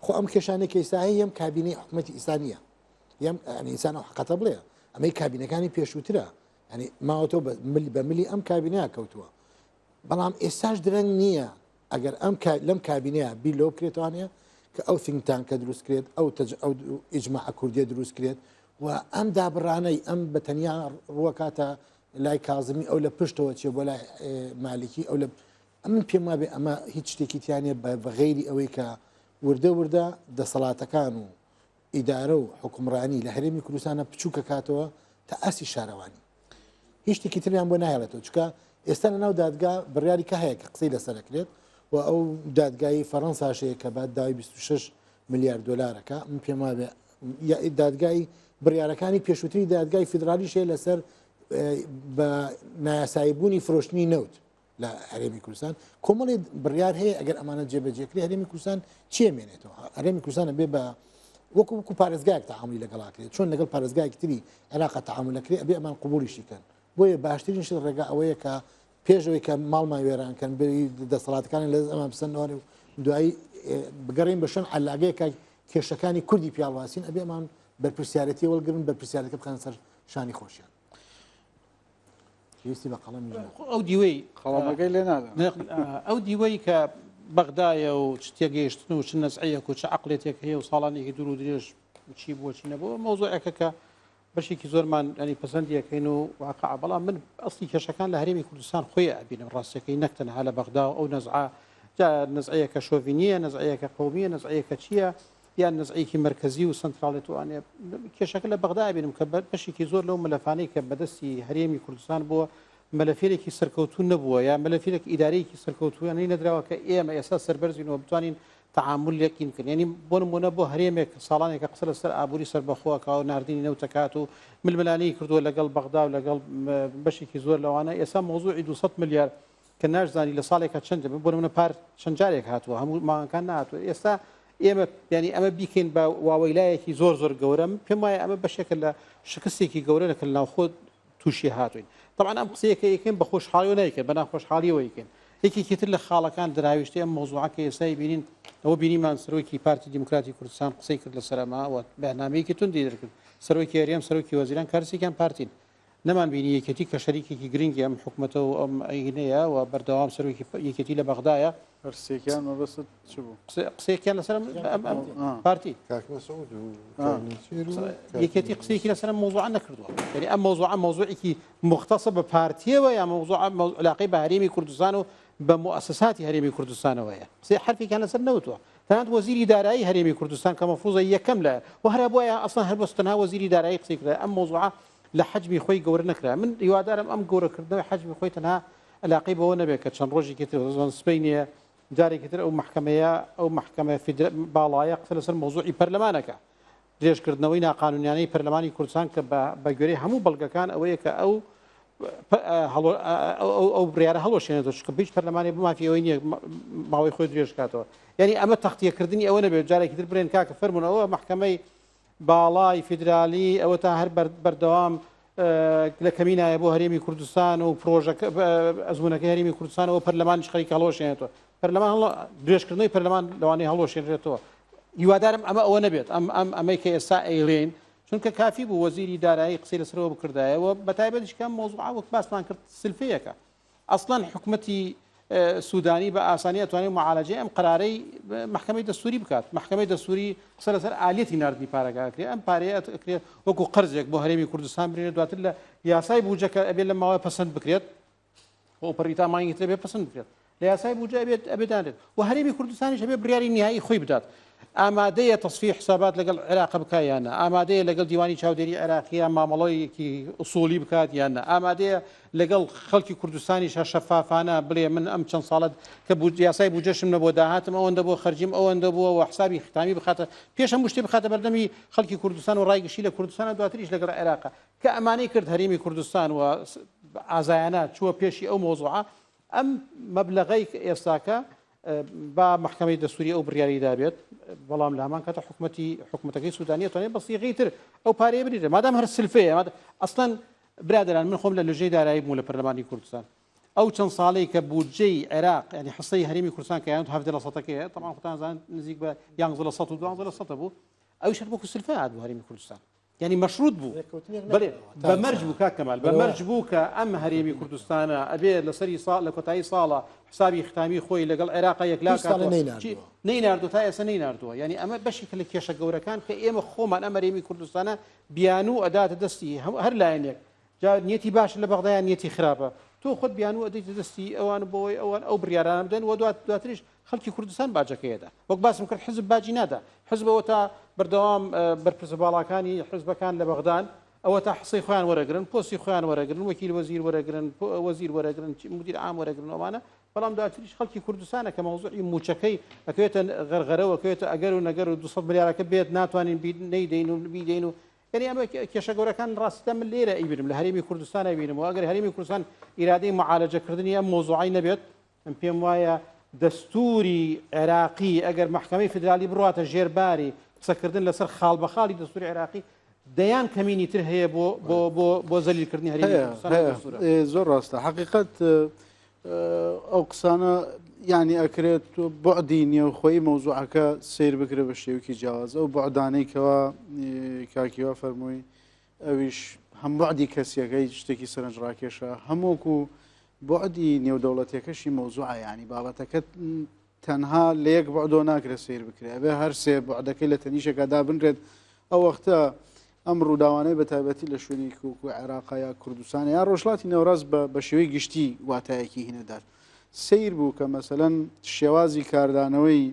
خۆ ئەم کێشانێکی ئێستاهەیە یەم کابینەی حکوومەتی ئیسانیە یەم ئینسان ئەو حقەتە بڵێ ئەمەی کابینەکانی پێشووترە ینی ماوەتەوە بە ملی ئەم کابینەیە کەوتووە بەڵام ئێستاش درەنگ نییە ئەگەر لەم کابینەیە بیر لەو بکرێتوانێ کە ئەو ثینگتانکە دروست کرێت ئەو ئیجماع کوردیە دروست کرێت و ئەم دابڕانەی ئەم بە تەنیا ڕووەکاتە لای کازمی ئەو لە پشتەوە چێ بۆ لای مالیکی ئەو لە من پێم وابێ ئەمە هیچ شتێکی تیانێ بە غەیری ئەوەی کە وردە دەسەڵاتەکان و ئیدارە و حکومڕانی لە هەرێمی کوردستانە بچووکە کاتەوە تا ئەسی شارەوانی هیچ شتێکی تریان بۆ نایڵێتەوە چکە ئێستا لە ناو دادگا بڕیاری کە هەیە کە قسەی لەسەرەکرێت و ئەو دادگایی فەڕەنساشەیە کە بعد داوای 26 میلیارد دلارەکە من پێم وابێ دادگای بڕیارەکانی پێشووتری دادگای فیدرالیشەیە لەسەر بە نایاساییبوونی فرۆشتنی نەوت لە هەرێمی کوردستان کۆمەڵی بڕیار هەیە ئەگەر ئەمانە جێبەجێکری هەرێمی کوردستان چێمێنێتەوە هەرێمی کوردستانە بێ بە وەکو پارێزگایك تەعاملی لەگەڵاکرێت چۆن لەگەڵ پارێزگایەکی تری عێراق تەعاملەکرێت ئەبێ ئەمان قبولیشی کەن بۆیە باشترین شت ڕێگا ئەوەیە کە پێشەوەی کە ماڵمان وێرانکەن بری دەسەڵاتەکانی لە ئەمە بسەنەوەری و دوایی بگەڕین بە شوێن عەلاقەیەکە کێشەکانی کوردی پیاواسین ئەبێ ئەمان بەرپرسیارەتی وەڵگرن بەرپرسیارەکە بخەن سەر شانی خۆشیان ویستی بە قەڵەم ئەو دیوەی قەڵەمەکەی لێ نادەن ئەو دیوەی کە بەغدایە و تێگەیشتن و چ نەزعەیەک و چ عەقڵێتێک هەیە و ساڵانێکی دوور و درێژ چی بووە چی نەبووە مەوزوعەکە کە بەشێکی زۆرمان ینی پەسەندیەکەین و واقع بەڵام من ئەسڵی کێشەکان لە هەرێمی کوردستان خۆی ئەبینم ڕاستەکەی نەکتەنها لە بەغدا و ئەو نەزعە نەزعەیەکە شۆڤینیە نەزعەیەکە قەومیە نەزعەیەکە چییە یان نزعەیەکی مرکزی و سنتراڵێت وانێ کێشەکە لە بەغدا بینم کە بەشێکی زۆر لەو مەلەفانەی کە بەدەستی هەرێمی کوردستان بووە مەلەفێرێکی سەرکەوتو نەبووە یا مەلەفێرێک ئیدارەیەکی سەرکەوتویانەی نەدراوە کە ئێمە ئێستا سەربەرزینەوە بتوانین تعامل لێکین کرد ینی بۆ نمونە بۆ هەرێمێک ساڵانێکە قسە لەسەر ئابووری سەربەخۆکە و نردینی نەوتەکات و ململانەی کردووە لەگەڵ بەغدا و لەگەڵ بەشێکی زۆر لەوانە ئێستا مۆزوعی 200 میلیارد کە ناشزانی لە ساڵێکە چەند بۆ منە پار چەند جارێک هاتووە هەموو ماکان نهاتوە ئێستا ئێمە ینی ئەمە بیکەین بە واوەیلایەکی زۆر زۆر گەورە پێم وایە ئەمە بەشێکە لە شکستێکی گەورەکە لە ناوخۆ تووشی هاتوین طبعا ئەم قسەیەکە یەکەین بە خۆشحاڵی و نایکرد بە ناخۆشحاڵیەوە یەکەین یەکێکی تر لە خاڵەکان دراویشتی ئەم مۆزوعەکە ئێستای بینین ئەوە بینیمان سەرۆکی پارتی دیموکراتی کوردستان قسەی کرد لە سەرەماوە بەنامەیەکی توندی دەرکرد سەرۆکی هەرێم سەرۆکی وەزیران کارسێکیان پارتین نەمان بینی یەکەتی کە شەریکێکی گرنگی ئەم حکوومەتە و ئەم ئەینەیە و بەردەوام سەرۆکی یەکەتی لە بەغدایە هەرسێکیان مەبەست چ بوو قسەیەکیان لەسەر پارتی یەکەتی قسەیەکی لەسەر مۆزوع نەکردووە یعنی ئەم مۆزوع مۆزوعێکی مختصە بە پارتیەوە یا مۆزوع علاقەی بە هەرێمی کوردستان و بە مؤسساتی هەرێمی کوردستانەوەیە قسەی حرفێکیان لەسەر نەوتووە تەنانەت وەزیری دارایی هەرێمی کوردستان کە مەفروضە یەکەم لە و هەر بۆیە ئەسڵەن هەر بەس تەنها وەزیری دارایی قسەی کرد ئەم مۆزوعە لە حەجمی خۆی گەورە نەکرا من هیوادارم ئەم گەورەکردنەوەی حەجمی خۆی تەنها علاقەی بەوە نەبێت کە چەند ڕۆژێکی تر زۆن سبەینە جارێکی تر ئەو محکەمە باڵایە قسە لەسەر مۆزوعی پەرلەمانەکە درێژکردنەوەی ناقانونیانەی پەرلەمانی کوردستان کە بە گوێرەی هەموو بەڵگەکان ئەوەیە کە ئەو بڕیارە هەڵۆشێنێتەوە چکە هیچ پەرلەمانی بمافیەوەی نییە ماوەی خۆی درێژ کاتەوە یعنی ئەمە تەختیەکردنی ئەوە نەبێت جارێکی تر برێن کاکە فەرمونەوە محکەمەی باڵای فیدرالی ئەوە تا هەر بەردەوام لە کەمینایە بۆ هەرێمی کوردستان و پرۆژەکە ئەزمونونەکە هەرێمی کوردستانەوە پەرلەمانی خەریکە هەڵۆشێنێتەوە پەرلەمان درێژکردنەوەی پەرلەمان لەوانەیە هەڵۆشێنرێتەوە هیوادارم ئەمە ئەوە نەبێت ئەمەی کە ئێستا ئەیڵێن چونکە کافی بوو وەزیری دارایی قسەی لەسەرەوە بکردایەوە بەتایبەتیش کەم مۆزوعە وەک باسمان کرد سلفەیەکە ئەسڵەن حکوومەتی سوودانی بە ئاسانی ئەتوانێت معالەجەی ئەم قرارەی محکەمەی دەستوری بکات محکەمەی دەستوری قسە لەسەر ئالێتی نردنی پارەکەکرێت ئەم پارەیە ئەکرێت وەکو قەرزێک بۆ هەرێمی کوردستان برێت دواتر لە یاسای بوجەکە ئەبێت لە ماوەی پەسەند بکرێت بۆ پەڕیتا مانگی تر بێت پەسەند بکرێت لە یاسای بوجە ئەبێدانێت و هەرێمی کوردستانیش ئەبێ بڕیاری نهایی خۆی بدات ئامادەیە تەصفیح حسابات لەگەڵ عێراق بکات یانە ئامادەیە لەگەڵ دیوانی چاودێری عێراقیە مامەڵەیەکی ئوسوڵی بکات یانە ئامادەیە لەگەڵ خەڵکی کوردستانیش شەفافانە بڵێ من ئەم چەند ساڵت کە یاسای بوجەشم نەبوو داهاتم ئەوەندە بۆ خەرجیم ئەوەندە بووە و حسابی ختامی بخاتە پێش هەموو شتێ بخاتە بەردەمی خەڵکی کوردستان و ڕایگەشی لە کوردستانە دواتریش لەگەڵ عێراقە کە ئەمانەی کرد هەرێمی کوردستان و ئازایانە چووە پێشی ئەو مۆزوعە ئەم مەبلەغەی ئێستاکە با محکەمەی دەستوری ئەو بڕیاری دابێت بەڵام لە هەمان کاتە حکوومەتەکەی سوودانی توانێت بە سیغەی تر ئەو پارەیە بریتێت مادام هەر سلفەیە ئەسڵەن برادران من خۆم لە لەژێی دارایی بووم لە پەرلەمانی کوردستان ئەو چەند ساڵەی کە بودجەی عێراق ینی حسەی هەرێمی کوردستان کە یان 17%ەکەیە طبعا خۆتان نزیک بە 11% بوو ئەویش هەر وەکو سلفە هات بۆ هەرێمی کوردستان يعني مشروط بو بمرج بو كمال بمرج بو كأم هريمي كردستان أبي لسري صال لكتاي صالة حسابي ختامي خوي لقل عراق يكلاك نيناردو تاي سنيناردو يعني أما بشي كل كيشة جورا كان كأيام خوما أم هريمي كردستان بيانو أداة دستي هر لا يعني جا نيتي باش لبغداد نيتي خرابة تو خد بيانو أداة دستي أوان بوي أوان أو برياران بدن ودوات دواتريش خلكي كردستان باجا كيدا وقت باس ممكن حزب باجي نادا حزب وتا بردوام برپرس باڵاکانی حزبەکان لە بەغدان ئەوە تا حسەی خۆیان وەرەگرن پۆستی خۆیان وەرەگرن وەکیل وەزیر وەرەگرن وەزیر وەرەگرن مدیر عام وەرەگرن ئەوانە بەڵام دواتریش خەڵکی کوردستانە کە مەوزوعی موچەکەی ئەکەوێتە غەرغەرەوە ئەکەوێتە ئەگەر و نەگەر و 200 ملیارەکە بێت ناتوانین نەیدەین و بیدەین و یعنی ئەمە کێشە گەورەکان ڕاستە من لێرە ئەیبینم لە هەرێمی کوردستان ئەیبینم و ئەگەر هەرێمی کوردستان ئیرادەی معالەجەکردنی ئەم مۆزوعی نەبێت ئەم پێم وایە دەستوری عێراقی ئەگەر محکەمەی فدرالی بڕاتە ژێرباری قسەکردن لەسەر خاڵ بە خاڵی دەستوری عێراقی دەیان کەمینی تر هەیە بۆ زەلیلکردنی هەرێمی کوردستان زۆر ڕاستە حقیقت ئەو قسانە یعنی ئەکرێت بۆعدی نێوخۆی مەوزوعەکە سیر بکرێت بە شێوکی جیاواز ئەو بۆعدانەیەکەوە کاکیوە فەرمووی ئەویش هەم بۆعدی کەسیەکەی شتێکی سەرنجڕاکێشە هەمووکو بۆعدی نێودەوڵەتەکەشی مەوزوعە ینی بابەتەکە تەنها لە یەک بۆعدۆ ناکرێت سیر بکرێت ئەبێ هەر سێ بۆعدەکەی لە تەنیشێکدا بنرێت ئەو وەختە ئەم ڕووداوانەی بە تایبەتی لە شوێنی کوکو عێراقا یا کوردستان یا ڕۆژڵاتی نەوڕاز بە شێوەی گشتی واتایەکی هینەدار سیر بوو کە مەسەلەن شێوازی کاردانەوەی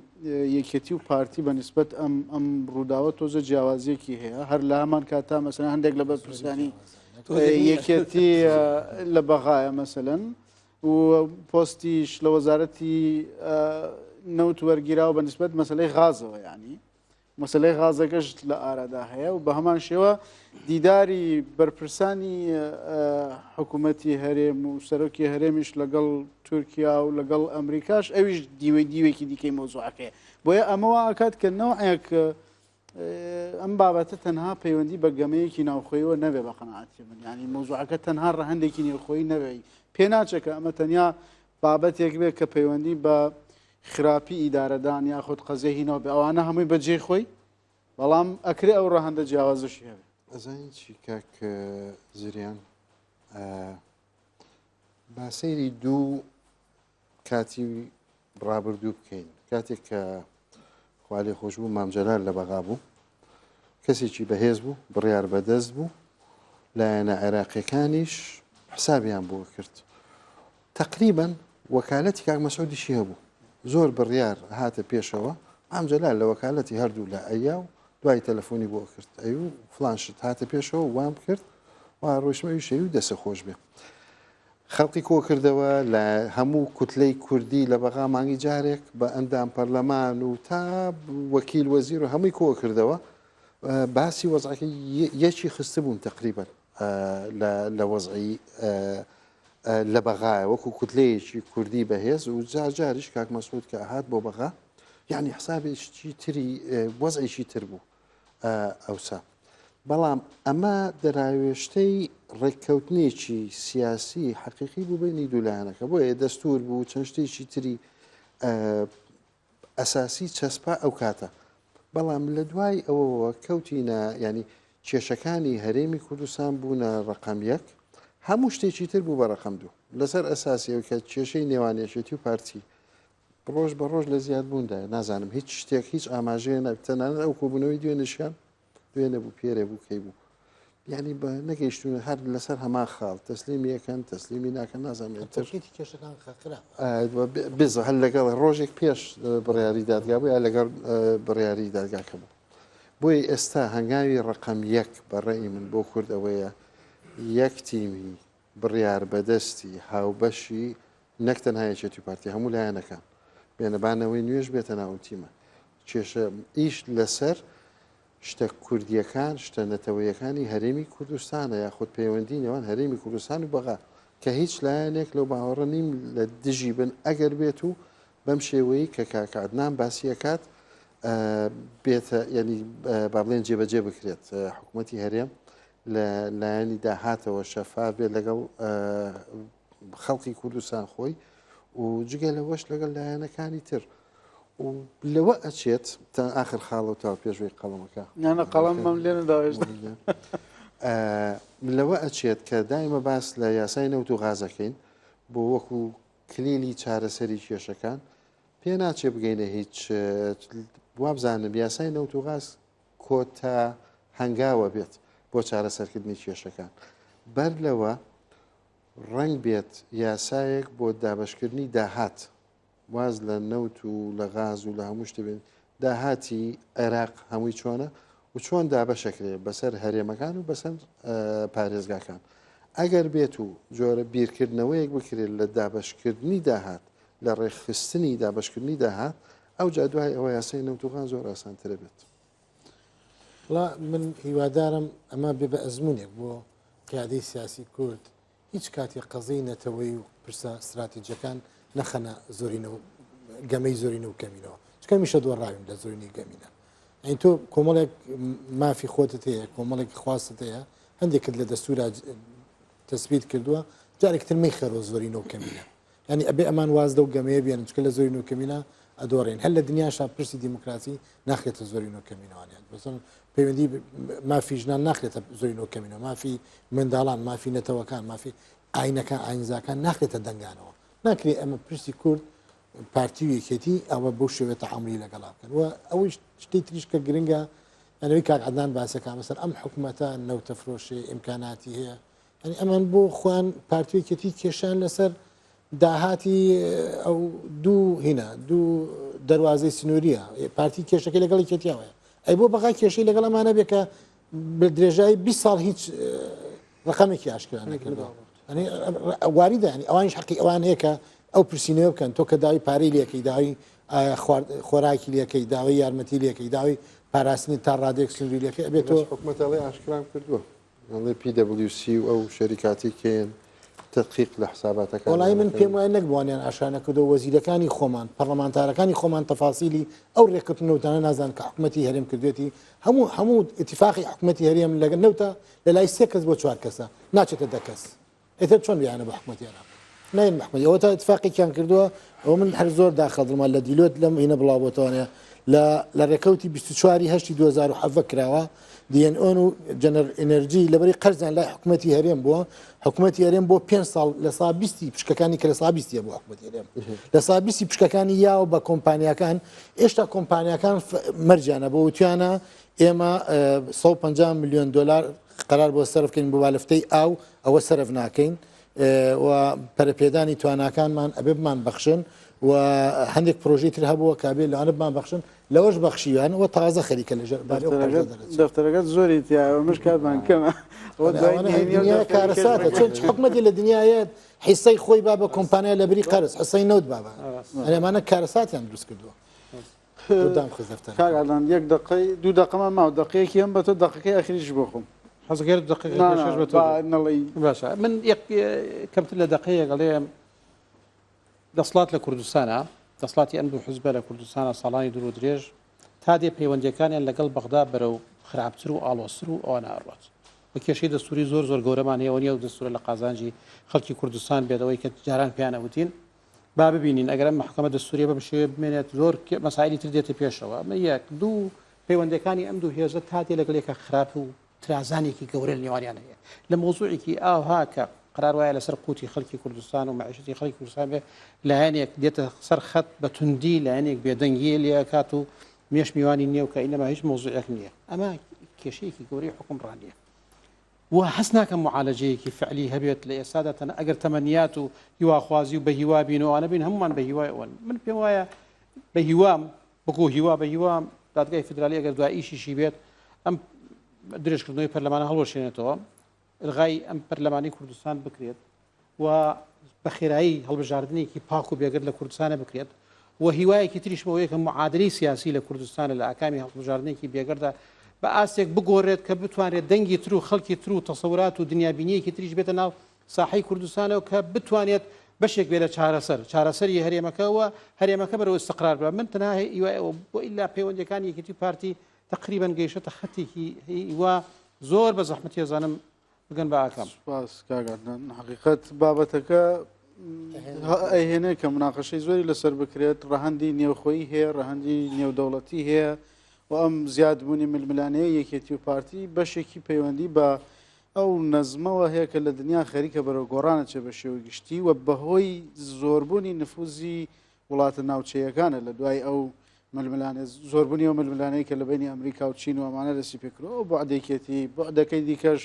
یەکێتی و پارتی بە نسبەت ئەم ڕووداوە تۆزە جیاوازیەکی هەیە هەر لە هەمان کاتا مەسەلەن هەندێک لە بەرپرسانی یەکێتی لە بەغایە مەسەلەن و پۆستیش لە وەزارەتی نەوت وەرگیراوە بە نسبەت مەسەلەی غازەوە ینی مەسلەی غازەکەش لە ئارادا هەیە و بە هەمان شێوە دیداری بەرپرسانی حکوومەتی هەرێم و سەرۆکی هەرێمیش لەگەڵ تورکیا و لەگەڵ ئەمریکاش ئەویش دیوێکی دیکەی مۆزوعەکەی بۆیە ئەمەوە ئاکات کە نەوەیەک ئەم بابەتە تەنها پەیوەندی بە گەمەیەکی ناوخۆیەوە نەبێ بە قەناعەتی من ینی مۆزوعەکە تەنها ڕەهەندێکی نێوخۆیی نەبێ پێ ناچێکە ئەمە تەنیا بابەتێک بێت کە پەیوەندی بە خراپی ئیدارەدان یاخود قەزێهینەوە بێ ئەوانە هەمووی بەجێ خۆی بەڵام ئەکرێ ئەو ڕەهەندە جیاوازشی هەبێ ئەزانی چی کاک زریان با سەیری دوو کاتی ڕابردوو بکەین کاتێک کە خوالی خۆش بوو مامجەلال لە بەغا بوو کەسێکی بەهێز بوو بڕیار بەدەست بوو لایەنە عێراقیەکانیش حسابیان بۆ کرد تقریبا وەکالەتی کاک مەسعودیشی هەبوو زۆر بڕیار هاتە پێشەوە ئەمجەلال لە وەکالەتی هەردوو لە ئەیا و دوای تەلەفۆنی بۆ کرد ئەو فلانشت هاتە پێشەوە وام کرد و ڕۆژمەوی شەوی دەسە خۆش بێ خەڵقی کۆ کردەوە لە هەموو کوتلەی کوردی لە بەغا مانگی جارێک بە ئەندام پەرلەمان و تا وەکیل وەزیر و هەمووی کۆ کردەوە باسی وەزعەکە یەکی خستە بوون تقریبا لە وەزعی لە بەغایە وەکو کوتلەیەکی کوردی بەهێز و جاریش کاک مەسعود کە ئاهات بۆ بەغا یعنی حسابێکی تری وەزعیشی تر بوو ئەوسا بەڵام ئەمە دەراوێشتەی ڕێککەوتنێکی سیاسی حەقیقی بوو بینی دوولایەنەکە بۆیە دەستور بوو چەند شتێکی تری ئەساسی چەسپا ئەو کاتە بەڵام لە دوای ئەوەوە کەوتینە ینی کێشەکانی هەرێمی کوردستان بوونە ڕقم یەک هەموو شتێکی تر بوو بە ڕقم دوو لەسەر ئەساسیەوە کە کێشەی نێوانێشێتی و پارتی ڕۆژ بە ڕۆژ لە زیاد بووندا نازانم هیچ شتێک هیچ ئاماژەیە نەبتەنانە ئەو کۆبوونەوەی دوێنشیان دوێنە بوو پێرێ بوو کەی بوو یعنی بە نەگەیشتونە هەر لەسەر هەما خاڵ تەسلیمی یەکەن تەسلیمی ناکەن نازانێتتر کێشەکان خاخرا بز هەر لەگەڵ ڕۆژێک پێش بڕیاری دادگا بوو یا لەگەڵ بڕیاری دادگاکە بوو بۆی ئێستا هەنگاوی ڕقم یەک بەڕێی من بۆ کورد ئەوەیە یەک تیمی بڕیار بەدەستی هاوبەشی نەکتەنهایەکێتی پارتی هەموو لایەنەکان بێنەبانەوەی نوێژ بێتە ناو تیمە کێشە ئیش لەسەر شتە کوردیەکان شتە نەتەوەیەکانی هەرێمی کوردستانە یاخود پەیوەندی نێوان هەرێمی کوردستان و بەغا کە هیچ لایەنێک لەو باوەڕە نیم لە دژی بن ئەگەر بێت و بەم شێوەیە کە کاکعدنان باسیەکات بێتە ینی با بڵێن جێبەجێ بکرێت حکوومەتی هەرێم لە لایەنی داهاتەوە شەفاف بێت لەگەڵ خەڵکی کوردستان خۆی و جگە لەوەش لەگەڵ لایەنەکانی تر و لەوە ئەچێت تا ئاخر خاڵە و تا پێشوەی قەڵەمەکە یانە قەڵەم مەم لێنە داوێشت لەوە ئەچێت کە دایمە باس لە یاسای نەوت و غازەکەین بۆ وەکو کلیلی چارەسەری کێشەکان پێ ناچێ بگەینە هیچ وابزانم یاسای نەوت و غاز کۆتا هەنگاوە بێت بۆ چارەسەرکردنی کێشەکان بەر لەوە ڕنگ بێت یاسایەک بۆ دابشکردنی داهات واز لە نەوت و لە غاز و لە هەموو شتە بێن داهاتی عێراق هەمووی چۆنە و چۆن دابەشەکرێ بەسەر هەرێمەکان و بەسەر پارێزگاکان ئەگەر بێت و جۆرە بیرکردنەوەیەک بکرێت لە دابشکردنی داهات لە ڕێکخستنی دابشکردنی داهات ئەو جادوهای ئەوە یاسای نەوتوخان زۆر ئاسانترە بێت. من هیوادارم ئەمە بێ بە ئەزمونێک بۆ قیادەی سیاسی کورد هیچ کاتی قەزەی نەتەوەی و پرسە استراتیجەکان نەخەنە زۆرینەوە گەمەی زۆرینە و کەمینەوە چکە میشە دۆڕاویم لە زۆرینی گەمینە ئەین تۆ کۆمەڵێک مافی خۆتت هەیە کۆمەڵێکی خواستت هەیە هەندێکت لە دەستورا تەسبیت کردووە جارێکتر می خەرۆ زۆرینە و کەمینە ینی ئەبێ ئەمان وازدە و گەمەیە بێنن چکە لە زۆرین و کەمینە ئەدۆڕێن هەر لە دنیاشا پرسی دیموکراسی ناخێتە زۆرین و کەمینەوانیان بەسن پەیوەندی مافی ژنان ناخێتە زۆرین و کەمینە مافی منداڵان مافی نەتەوەکان مافی ئاینەکان ئاینزاکان ناخێتە دەنگانەوە ناکرێت ئەمە پرسی کورد پارتی و یەکێتی ئەوە بەو شێوێت تەعاملی لەگەڵا بکەن و ئەوەی شتەی تریش کە گرنگە ئەنەوەی کاک عەدنان باسەکە مەسەر ئەم حکوومەتە نەوتە فرۆشێ ئیمکاناتی هەیە ینی ئەمان بۆ خوان پارتی و یەکێتی کێشان لەسەر داهاتی ئەو دوو دەواازەی سنووریە پارتی کێشەکەی لەگەڵی کێتیاوەیە ئەی بۆ بەغا کێشەی لەگەڵ ئەمانە بێ کە بە درێژایی 20 ساڵ هیچ ڕقەمێکی ئاشکرا نەکردەوە واریدە ینی ئەوانش حەقی ئەوان هەیە کە ئەو پرسیینەوە بکەن تۆ کە داوای پارەی لەکەی داوای خۆراکی لەکەی داوای یارمەتی لەکەی داوای پاراستنی تا ڕادێک سنووری لەکەی ئەبێت تۆ حکوومەتەڵی ئاشکرام کردووە ئەڵێ PwC و ئەو شەریکاتی کێن تدقیق لە حساباتەکە وڵای من پێم وایە نەکبوانیان ئاشانەکردەوە وەزیرەکانی خۆمان پەرلەمانتارەکانی خۆمان تەفاسیلی ئەو ڕێککردنەوتانە نازان کە حکوومەتی هەرێم کردوێتی هەموو اتفاقی حکوومەتی هەرێم لەگە نەوتە لە لای 3 کەس بۆ 4 کەسە ناچێتە 10 کەس ئێتر چۆن بیانە بە حکوومەتیانە ناین محمەدی ئەوە تا اتفاقێکیان کردووە ئەوە من هەر زۆر داخەڵمان لە دیلۆت لەم هینە بڵاوبۆتەوەنێ لە ڕێکەوتی 24 2007 کراوە DNO و جەنەر ئێنەرجی لەبەری قەرزیان لای حکوومەتی هەرێم بووە حکوومەتی هەرێم بۆ 5 ساڵ لە سا 20 پشکەکانی کە لە سا 20 بۆ حکوومەتی هەرێم لە سا 20 پشکەکانی یاوە بە کۆمپانیەکان ئێشتا کۆمپانیەکان مەرجانە بۆ وتیانە ئێمە 150 میلیۆن دلار قرار بۆ سەرفکەین بۆ بالفتەی ئاو ئەوە سەرف ناکەین و پەرپێدانی تواناکانمان ئەبێ بمان بەخشن و هەندێک پرۆژەی تر هەبووە کابێ لەوانە بمان بەخشن لەوەش بەخشیوان و تازە خەریکە لە دەفتەرەکەت زۆری تیاوەمەش کاتمان کەمە کارەساتە چۆن حکوومەتی لە دنیاە حیسەی خۆی با بە کۆمپانیا لە بری قەرز حسەی نەوت بابە ئەمانە کارەساتیان دروست کردووە کاگادان یەک دقی دوو دقەمان ماوە دقەیەکی ئەم بە تۆ دقەکەی ئەخریش بۆ خۆم حەزگەر نەڵی باشە من کەمتر لە دقەیە گەڵێم دەسڵات لە کوردستانە دەسڵاتی ئەم دوو حزبە لە کوردستانە ساڵانی دوور و درێژ تا دێ پەیوەندیەکانیان لەگەڵ بەغدا بەرەو خراپتر و ئاڵۆسر و ئەوە ناڕات بە کێشەی دەستوری زۆر گەورەمان هەیە نیە و دەستورە لە قازانجی خەڵکی کوردستان بێتەوەی کە جاران پیانەوتین با ببینین ئەگەر ئەم محکەمە دەستوریە بە بشێ بمێنێت زۆر مەسائلی تر دێتە پێشەوە ئەمە یەک دوو پەیوەندەکانی ئەم دوو هێزە تا دێ لەگەڵێکە خراپ و ترازانێکی گەورە لە نێوانیان هەیە لە مۆزوعێکی ئاها کە قرار وایە لەسەر قوتی خەڵکی کوردستان و معیشەتی خەڵکی کوردستان بێ لایەنێک دێتە سەر خەت بە توندی لایەنێک بێدەنگی لێکات و مێش میوانی نییە و کە ئینەما هیچ مۆزوعێک نییە ئەمە کێشەیەکی گەورەی حکومڕانیە و حەز ناکەم معالەجەیەکی فعلی هەبێت لە ئێستادا تەنە ئەگەر تەمەنیات و هیواخوازی و بە هیوا بینەوەوانە بین هەمومان بە هیوای ئەوەن من پێم وایە بە هیوام بگۆ هیوا بە هیوام دادگای فدرالی ئەگەر دوای ئیشیشی بێت ئەم درێژکردنەوەی پەرلەمانە هەڵوەشێنێتەوە ئلغای ئەم پەرلەمانی کوردستان بکرێت و بە خێرایی هەڵبژاردنێکی پاک و بێگرد لە کوردستانە بکرێت و هیوایەکی تریش بەوەیە کە معادلەی سیاسی لە کوردستانە لە ئاکامی هەڵبژاردنێکی بێگەردە بە ئاستێک بگۆڕێت کە بتوانێت دەنگی تر و خەڵکی تر و تەسەورات و دنیابینیەکی تریش بێتە ناو ساحەی کوردستانەوە کە بتوانێت بەشێک بێ لە چارەسەری هەرێمەکەەوە هەرێمەکە بەرەوە استقرار بە من تەنها هیوایەوە بۆ ئیلا پەیوەندەکانی یەکێتی پارتی تقریبا گەیشتە خەتێکی هیوا زۆر بە زەحمەتی ێزانم بگەن بە ئاکام کاگاتان حقیقت بابەتەکە ئەهێنێ کە مناقەشەی زۆری لەسەر بکرێت ڕەهەندی نێوخۆیی هەیە ڕەهەندی نێودەوڵەتی هەیە و ئەم زیادبوونی ململانەیە یەکێتی و پارتی بەشێکی پەیوەندی بە ئەو نەزمەوە هەیە کە لە دنیا خەریکە بەرەو گۆڕانە چێ بە شێوە گشتی و بەهۆی زۆربوونی نفوزی وڵاتە ناوچەیەکانە لە دوای ئەو ململانە زۆربوونی و ململانەی کە لە بینی ئەمریکا و چین و ئەمانە دەستی پێکرەوە بۆ عدەیکێتی بۆ عدەکەی دیکەش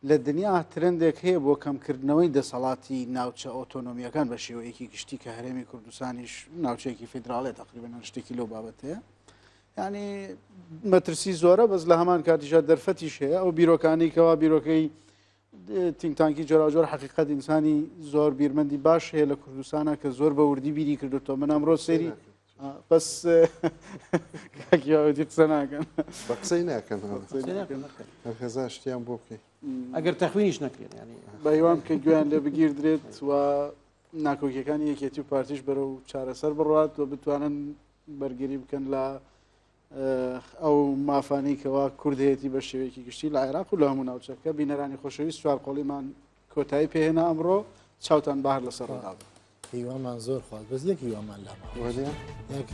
لە دنیا ترندێک هەیە بۆ کەمکردنەوەی دەسەڵاتی ناوچە ئۆتۆنۆمیەکان بە شێوەیەکی گشتی کە هەرێمی کوردستانیش ناوچەیەکی فیدراڵێت تقریبا شتێکی لەو بابەتەیە ینی مەترسی زۆرە بەس لە هەمان کاتیشە دەرفەتیش هەیە ئەو بیرۆکانی کەوا بیرۆکەی تینگتانکی جۆراجۆر حقیقەت ئینسانی زۆر بیرمەندی باش هەیە لە کوردستانە کە زۆر بە وردی بیری کردوتەوە من ئەمڕۆ سێری بەس کاکیاوەتی قسە ناکەن بە قسەی ناکەن هەزار شتیان بۆ بکەین ئەگەر تەخوینیش نەکرێن ینی بە هیوام کە گویان لێ بگیردرێت و ناکۆکیەکانی یەکێتی و پارتیش بەرەو چارەسەر بڕات و بتوانن بەرگری بکەن لە ئەو مافانەی کەوا کوردهەیەتی بە شێوەیەکی گشتی لە عێراق و لە هەموو ناوچەکە بینەرانی خۆشەویست سوار قۆڵیمان کۆتایی پێهێنا ئەمڕۆ چاوتان بەهار لەسەر ڕۆدا هیوامان زۆر خواست بەس یەک هیوامان لەما وەدە یەک